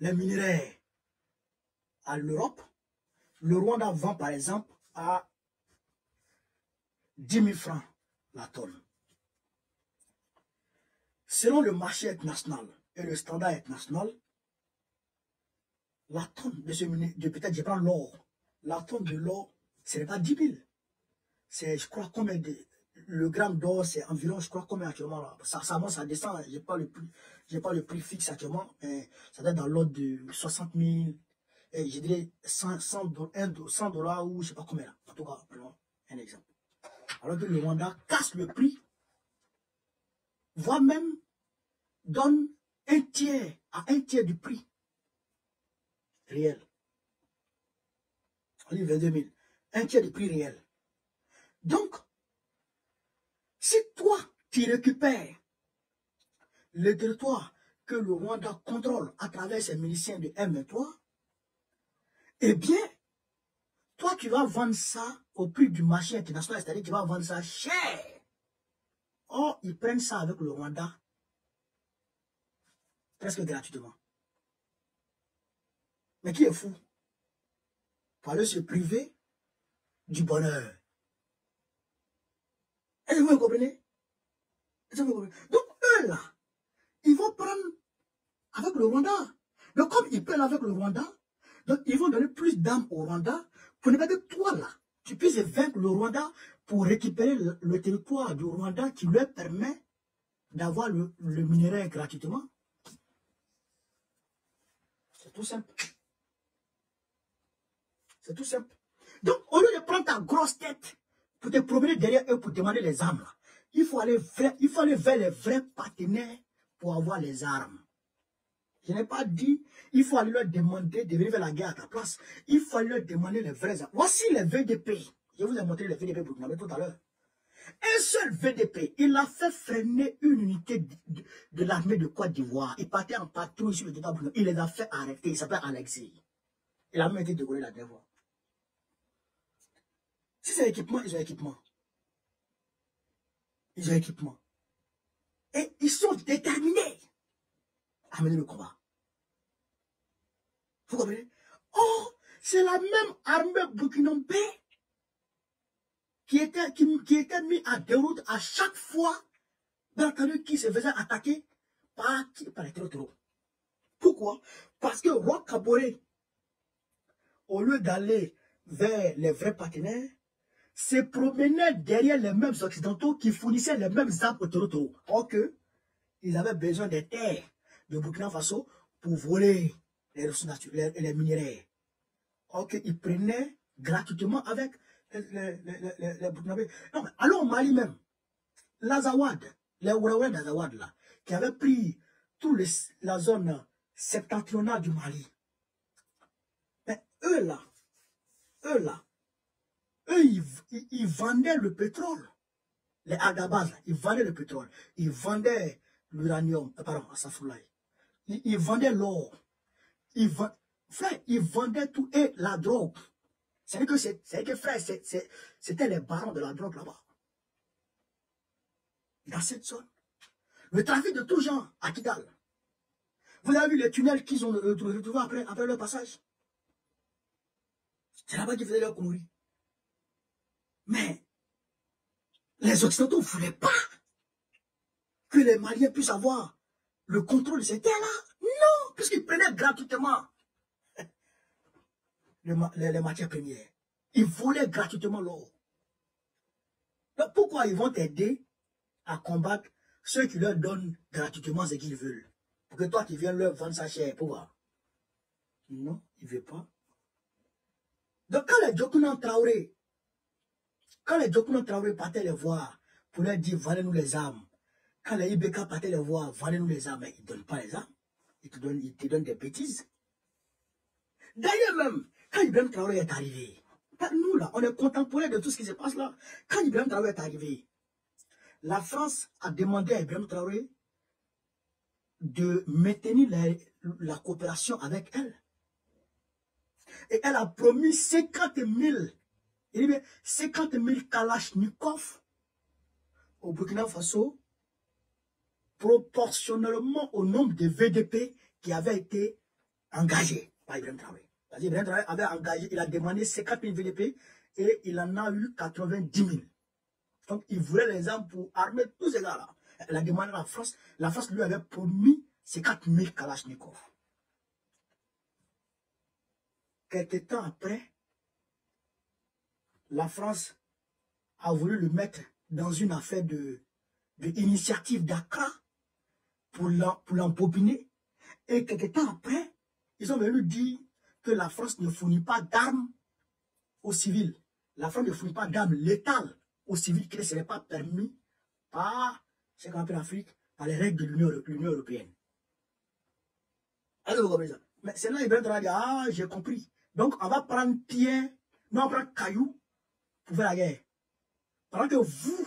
les minerais à l'Europe, le Rwanda vend par exemple à 10 000 francs la tonne. Selon le marché international et le standard international, la tonne de ce minerai, peut-être je prends l'or, la tonne de l'or, ce n'est pas 10 000. C'est, je crois, combien de... Le gramme d'or, c'est environ, je crois, combien actuellement là. Ça monte, ça descend, je n'ai pas le prix fixe actuellement, mais ça doit être dans l'ordre de 60 000, je dirais 100 $ ou je ne sais pas combien là. En tout cas, prenons un exemple. Alors que le Rwanda casse le prix, voire même donne un tiers du prix réel. On dit 22 000. Un tiers du prix réel. Donc, si toi, tu récupères le territoire que le Rwanda contrôle à travers ses miliciens de M23, eh bien, toi, tu vas vendre ça au prix du marché international, c'est-à-dire que tu vas vendre ça cher. Or, ils prennent ça avec le Rwanda presque gratuitement. Mais qui est fou? Pour aller se priver du bonheur. Est-ce que vous comprenez? Donc, eux là, ils vont prendre avec le Rwanda. Donc, comme ils prennent avec le Rwanda, donc ils vont donner plus d'âme au Rwanda pour ne pas que toi là, tu puisses vaincre le Rwanda pour récupérer le territoire du Rwanda qui leur permet d'avoir le minerai gratuitement. C'est tout simple. C'est tout simple. Donc, au lieu de prendre ta grosse tête pour te promener derrière eux pour demander les armes, là, il faut aller vers les vrais partenaires pour avoir les armes. Je n'ai pas dit, il faut aller leur demander de venir faire la guerre à ta place. Il faut aller leur demander les vrais armes. Voici les VDP. Je vous ai montré les VDP pour tout à l'heure. Un seul VDP, il a fait freiner une unité de l'armée de Côte d'Ivoire. Il partait en patrouille sur le territoire burkinabé. Il les a fait arrêter. Il s'appelle Alexis. Il a même été décollé la dernière fois. Si c'est équipement, ils ont équipement. Ils ont équipement. Et ils sont déterminés à mener le combat. Vous comprenez? Oh, c'est la même armée burkinabé qui était mis à déroute à chaque fois qui se faisait attaquer par les terroristes. Pourquoi? Parce que Roch Kaboré, au lieu d'aller vers les vrais partenaires, se promenait derrière les mêmes occidentaux qui fournissaient les mêmes armes aux terroristes. Or que ils avaient besoin des terres de Burkina Faso pour voler les ressources naturelles et les minéraux. Or qu'ils prenaient gratuitement avec les Burkinabés. Non, mais allons au Mali même. L'Azawad, les Ourawais d'Azawad là, qui avaient pris toute la zone septentrionale du Mali. Mais eux là, ils vendaient le pétrole. Les Agabaz, ils vendaient le pétrole. Ils vendaient l'uranium, pardon, Safoulaï. Ils vendaient l'or. Frère, ils vendaient tout et la drogue. C'est que frère, c'était les barons de la drogue là-bas. Dans cette zone. Le trafic de tout genre à Kidal. Vous avez vu les tunnels qu'ils ont retrouvés après leur passage? C'est là-bas qu'ils faisaient leur conneries. Mais les Occidentaux ne voulaient pas que les Maliens puissent avoir le contrôle de ces terres-là. Non, puisqu'ils prenaient gratuitement les matières premières. Ils volaient gratuitement l'or. Donc pourquoi ils vont t'aider à combattre ceux qui leur donnent gratuitement ce qu'ils veulent? Pour que toi, tu viennes leur vendre ça cher. Pourquoi? Non, ils ne veulent pas. Donc quand les Djokunan Traoré partaient les voir pour leur dire, vendez-nous les armes. Quand les IBK partaient les voir, vendez-nous les armes, ils ne donnent pas les armes. Ils te donnent des bêtises. D'ailleurs même, quand Ibrahim Traoré est arrivé, nous là, on est contemporains de tout ce qui se passe là. Quand Ibrahim Traoré est arrivé, la France a demandé à Ibrahim Traoré de maintenir la coopération avec elle. Et elle a promis 50 000 Kalachnikov au Burkina Faso, proportionnellement au nombre de VDP qui avaient été engagés par Ibrahim Traoré. Parce qu'Ibrahim Traoré avait engagé, il a demandé 50 000 VDP et il en a eu 90 000. Donc il voulait les armes pour armer tous ces gars-là. Elle a demandé à la France lui avait promis 50 000 Kalachnikov. Quelques temps après, la France a voulu le mettre dans une affaire d'initiative d'Accra pour l'embobiner. Et quelques temps après, ils ont venu dire que la France ne fournit pas d'armes aux civils. La France ne fournit pas d'armes létales aux civils qui ne seraient pas permis par ce qu'on appelle l'Afrique, par les règles de l'Union européenne. Alors, vous comprenez ça? Mais c'est là Ibrahim Traoré dit, ah, j'ai compris. Donc, on va prendre pierre, non, on va prendre caillou pour faire la guerre. Pendant que vous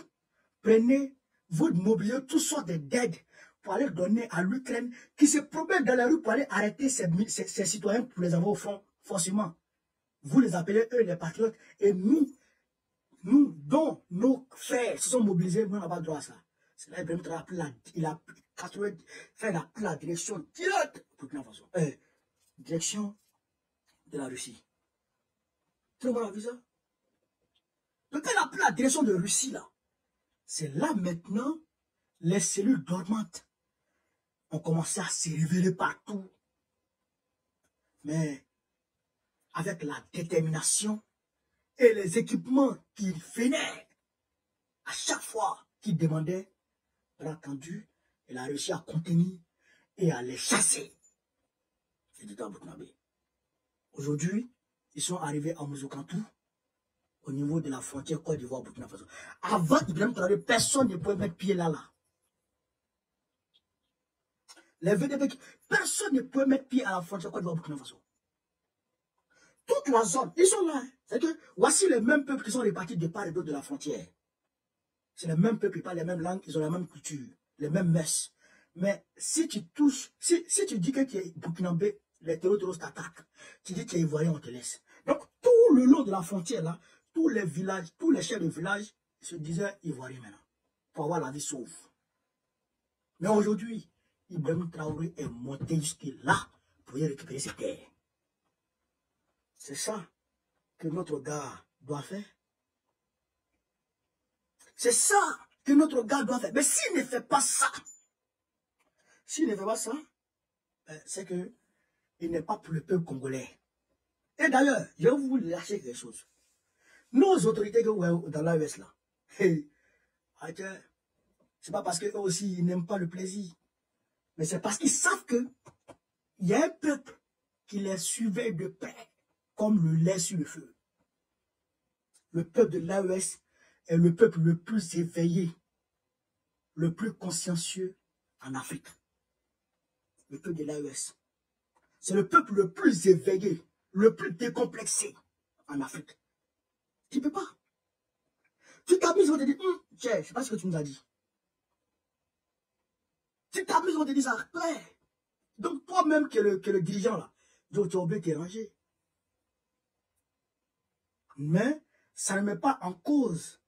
prenez, vous mobilisez toutes sortes d'aides pour aller donner à l'Ukraine qui se promène dans la rue pour aller arrêter ses citoyens pour les avoir au front, forcément. Vous les appelez, eux, les patriotes, et nous, dont nos frères se sont mobilisés, nous, on n'a pas le droit à ça. C'est là Ibrahim Traoré il a fait la direction directe pour Burkina Faso. Direction de la Russie. Tout le monde a vu ça? Donc, elle a pris la direction de Russie, là. C'est là, maintenant, les cellules dormantes ont commencé à se révéler partout. Mais, avec la détermination et les équipements qu'ils venaient, à chaque fois qu'ils demandaient, bien entendu, elle a réussi à contenir et à les chasser. C'est du Burkinabé. Aujourd'hui, ils sont arrivés à Mouzoukantou, au niveau de la frontière Côte d'Ivoire-Burkina Faso. Avant Ibrahim Traoré, personne ne pouvait mettre pied là. Les VDP, personne ne pouvait mettre pied à la frontière Côte d'Ivoire-Burkina Faso. Toute la zone, ils sont là. C'est que voici les mêmes peuples qui sont répartis de part et d'autre de la frontière. C'est les mêmes peuples, ils parlent les mêmes langues, ils ont la même culture, les mêmes messes. Mais si tu touches, si tu dis que tu es burkinabé, les terroristes t'attaquent. Tu dis que tu es ivoirien, on te laisse. Donc, tout le long de la frontière, là, tous les villages, tous les chefs de village se disaient ivoiriens maintenant, pour avoir la vie sauve. Mais aujourd'hui, Ibrahim Traoré est monté jusque là pour y récupérer ses terres. C'est ça que notre gars doit faire. C'est ça que notre gars doit faire. Mais s'il ne fait pas ça, c'est que il n'est pas pour le peuple congolais. Et d'ailleurs, je vais vous lâcher quelque chose. Nos autorités que vous voyez dans l'AES là, c'est pas parce qu'eux aussi ils n'aiment pas le plaisir, mais c'est parce qu'ils savent que il y a un peuple qui les surveille de près, comme le lait sur le feu. Le peuple de l'AES est le peuple le plus éveillé, le plus consciencieux en Afrique. Le peuple de l'AES. C'est le peuple le plus éveillé, le plus décomplexé en Afrique. Tu ne peux pas. Tu t'amuses, on te dit, tiens, je ne sais pas ce que tu nous as dit. Tu t'amuses, on te dit ça. Ouais. Donc toi-même qui es le dirigeant là, tu es obligé de te ranger. Mais ça ne met pas en cause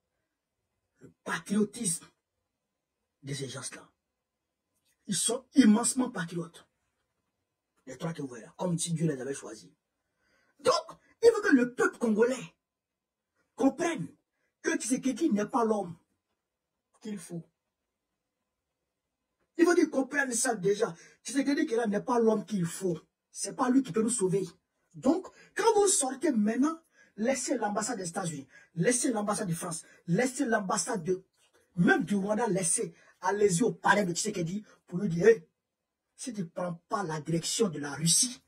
le patriotisme de ces gens-là. Ils sont immensement patriotes. Les trois que vous voyez là, comme si Dieu les avait choisis. Donc, il veut que le peuple congolais comprenne que Tshisekedi n'est pas l'homme qu'il faut. Il veut qu'ils comprennent ça déjà. Tshisekedi qui là n'est pas l'homme qu'il faut. C'est pas lui qui peut nous sauver. Donc, quand vous sortez maintenant, laissez l'ambassade des États-Unis, laissez l'ambassade de France, laissez l'ambassade même du Rwanda, allez-y au palais de Tshisekedi pour lui dire, hey, si tu ne prends pas la direction de la Russie,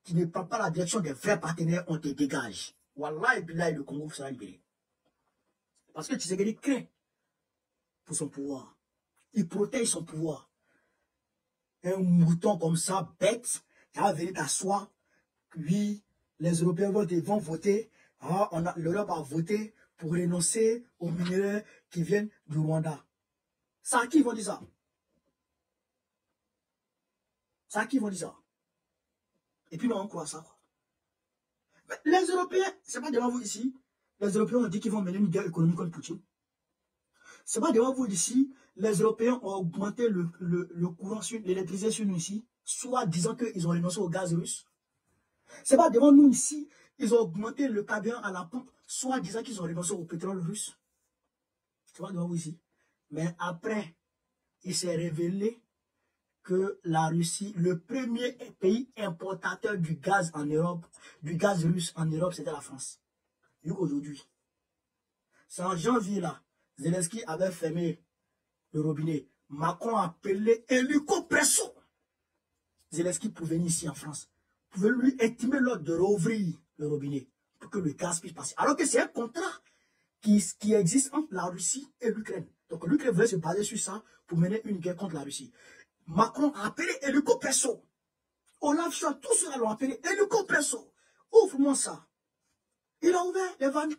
tu ne prends pas la direction des vrais partenaires, on te dégage. Wallah et Billah, le Congo sera libéré. Parce que Tshisekedi craint pour son pouvoir. Il protège son pouvoir. Un mouton comme ça, bête, qui va venir t'asseoir. Oui, les Européens vont voter. Ah, l'Europe a voté pour renoncer aux minéraux qui viennent du Rwanda. C'est à qui ils vont dire ça? C'est à qui ils vont dire ça? Et puis, on croit ça. Mais les Européens, c'est pas devant vous ici. Les Européens ont dit qu'ils vont mener une guerre économique contre Poutine. C'est pas devant vous ici. Les Européens ont augmenté le courant sur l'électricité sur nous ici, soit disant qu'ils ont renoncé au gaz russe. C'est pas devant nous ici. Ils ont augmenté le carburant à la pompe, soit disant qu'ils ont renoncé au pétrole russe. C'est pas devant vous ici. Mais après, il s'est révélé que la Russie, le premier pays importateur du gaz en Europe, du gaz russe en Europe, c'était la France. Aujourd'hui, c'est en janvier là, Zelensky avait fermé le robinet. Macron a appelé Hélico Presso Zelensky pour venir ici en France, pouvez lui intimer l'ordre de rouvrir le robinet pour que le gaz puisse passer. Alors que c'est un contrat qui existe entre la Russie et l'Ukraine. Donc l'Ukraine voulait se baser sur ça pour mener une guerre contre la Russie. Macron a appelé Hélico Presso. Olaf Scholz, tous ceux-là l'ont appelé Hélico Presso. Ouvre-moi ça. Il a ouvert les vannes.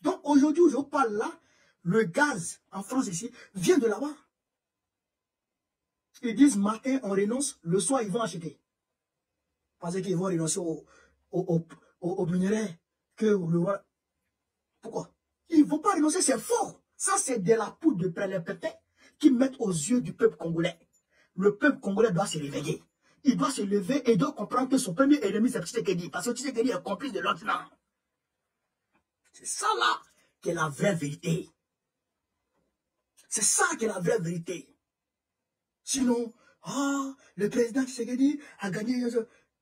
Donc aujourd'hui où je parle là, le gaz en France ici vient de là-bas. Ils disent matin on renonce, le soir ils vont acheter. Parce qu'ils vont renoncer au minerai que le roi. Pourquoi? Ils ne vont pas renoncer, c'est fort. Ça c'est de la poudre de prélèvement qui mettent aux yeux du peuple congolais. Le peuple congolais doit se réveiller. Il doit se lever et doit comprendre que son premier ennemi c'est Tshisekedi. Parce que Tshisekedi est complice de l'autre. C'est ça là qui est la vraie vérité. C'est ça qui est la vraie vérité. Sinon, le président Tshisekedi a gagné.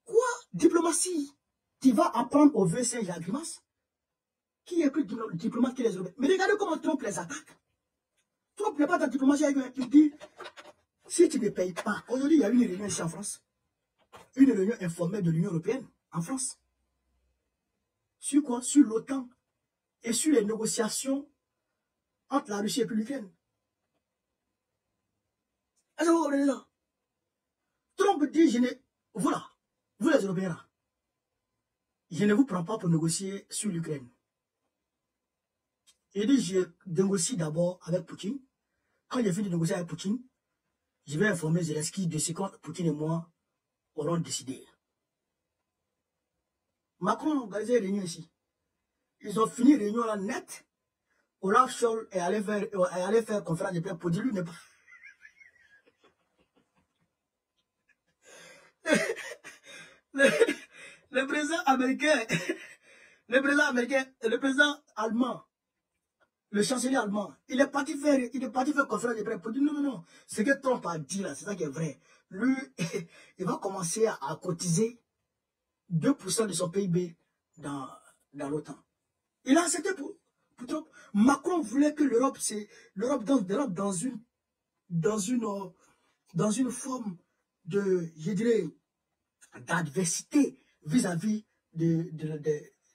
Quoi? Diplomatie. Tu vas apprendre au VC Jagrimas qui est plus diplomate que les Européens. Mais regardez comment Trump les attaque. Trump n'est pas dans la diplomatie avec eux. Il dit, si tu ne payes pas, aujourd'hui il y a une réunion ici en France. Une réunion informelle de l'Union Européenne en France. Sur quoi? Sur l'OTAN et sur les négociations entre la Russie et l'Ukraine. Est-ce que vous comprenez ça? Trump dit, voilà, vous les Européens là, je ne vous prends pas pour négocier sur l'Ukraine. Il dit, je négocie d'abord avec Poutine. Quand j'ai fini de négocier avec Poutine, je vais informer Zelensky de ce que Poutine et moi auront décidé. Macron a organisé une réunion ici. Ils ont fini la réunion là net. Olaf Scholz est allé faire conférence de presse pour dire lui n'est pas. Le président américain, le président allemand, le chancelier allemand, il est parti faire conférence de presse pour dire non, ce que Trump a dit là, c'est ça qui est vrai. Lui, il va commencer à cotiser 2% de son PIB dans l'OTAN. Il a accepté pour Trump. Macron voulait que l'Europe dans une forme de, je dirais, d'adversité vis-à-vis des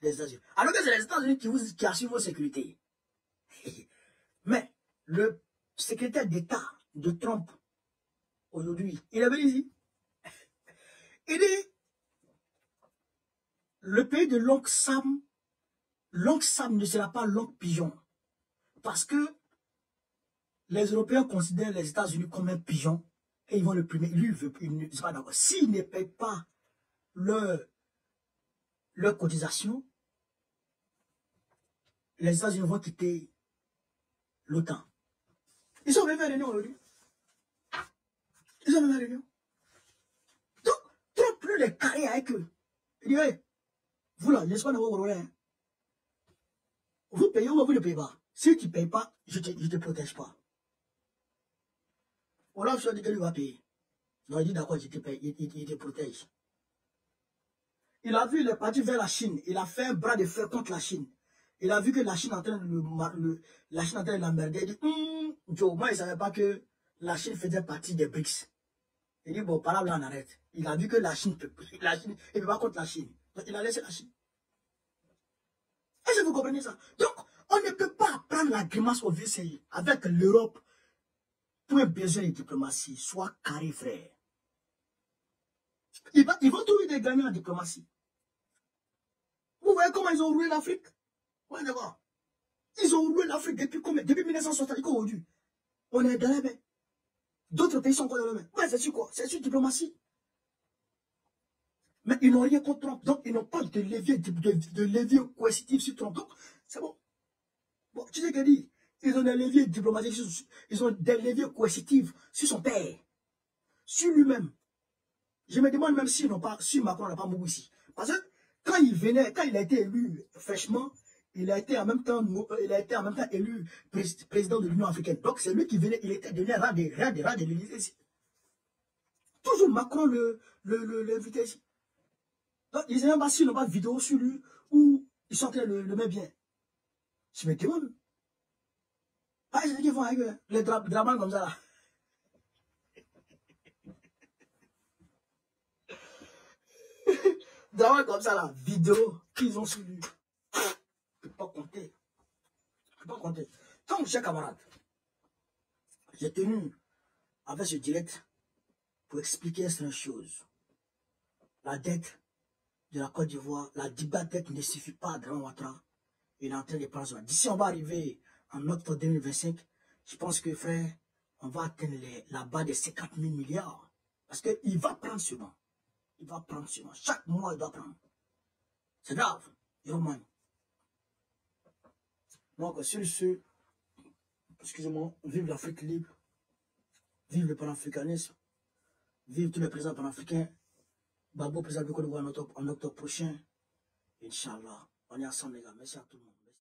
États-Unis. Alors que c'est les États-Unis qui assurent vos sécurités. Mais le secrétaire d'État de Trump, aujourd'hui, il avait dit ici, il dit, le pays de l'oncle Sam ne sera pas l'oncle pigeon. Parce que les Européens considèrent les États-Unis comme un pigeon et ils vont le primer. Lui, il ne sera pas d'accord. S'ils ne payent pas leur cotisation, les États-Unis vont quitter l'OTAN. Ils ont même fait réunion aujourd'hui. Ils ont même fait réunion. Donc, trop plus les carrés avec eux. Il dit, hey, vous là, l'espoir de vos Congolais, hein. Vous payez ou vous ne payez pas. Si tu ne payes pas, je ne te protège pas. Olaf Scholz dit que lui va payer. Non, il dit d'accord, je te paye, il te protège. Il a vu, il est parti vers la Chine. Il a fait un bras de fer contre la Chine. Il a vu que la Chine est en train de l'emmerder. Il dit, Joe, moi, il ne savait pas que la Chine faisait partie des BRICS. Il dit, bon, par là, on arrête. Il a vu que la Chine il ne peut pas contre la Chine. Donc, il a laissé la Chine. Est-ce que vous comprenez ça? Donc, on ne peut pas prendre la grimace au VCI avec l'Europe pour un besoin de diplomatie. Soit carré, frère. Ils vont trouver des gagnants en diplomatie. Vous voyez comment ils ont roulé l'Afrique? Ouais, d'accord. Ils ont roulé l'Afrique depuis combien? Depuis 1960 aujourd'hui. On est dans la main. D'autres pays sont encore dans la main. Ouais, c'est sur quoi? C'est sur diplomatie. Mais ils n'ont rien contre Trump. Donc, ils n'ont pas de levier coercitif sur Trump. Donc, c'est bon. Bon, tu sais qu'elle dit, ils ont des leviers diplomatiques, ils ont des leviers coercitifs sur son père, sur lui-même. Je me demande même si Macron n'a pas mouru ici. Parce que quand il a été élu fraîchement, il a été en même temps élu président de l'Union africaine. Donc, c'est lui qui venait, il était devenu ras de l'Élysée ici. Toujours Macron l'invitait ici. Donc, ils n'ont pas de vidéo sur lui où ils sont en train de le mettre bien. Je me demande. Ah, c'est ce qu'ils font avec eux, les dramas comme ça là. Drama comme ça, la vidéo qu'ils ont sur lui. Je ne peux pas compter. Je ne peux pas compter. Donc, chers camarades, j'ai tenu avec ce direct pour expliquer certaines choses. La dette de la Côte d'Ivoire, la dette ne suffit pas à Draman Ouattara. Il est en train de prendre soin. D'ici, on va arriver en octobre 2025. Je pense que, frère, on va atteindre la barre de 50 000 milliards. Parce qu'il va prendre souvent. Il va prendre souvent. Chaque mois, il doit prendre. C'est grave. Yoman. Donc, sur ce, excusez-moi, vive l'Afrique libre. Vive le panafricanisme. Vive tous les présidents panafricains. Babo, président du Côte d'Ivoire en octobre prochain. Inch'Allah. On est ensemble, les gars. Merci à tout le monde.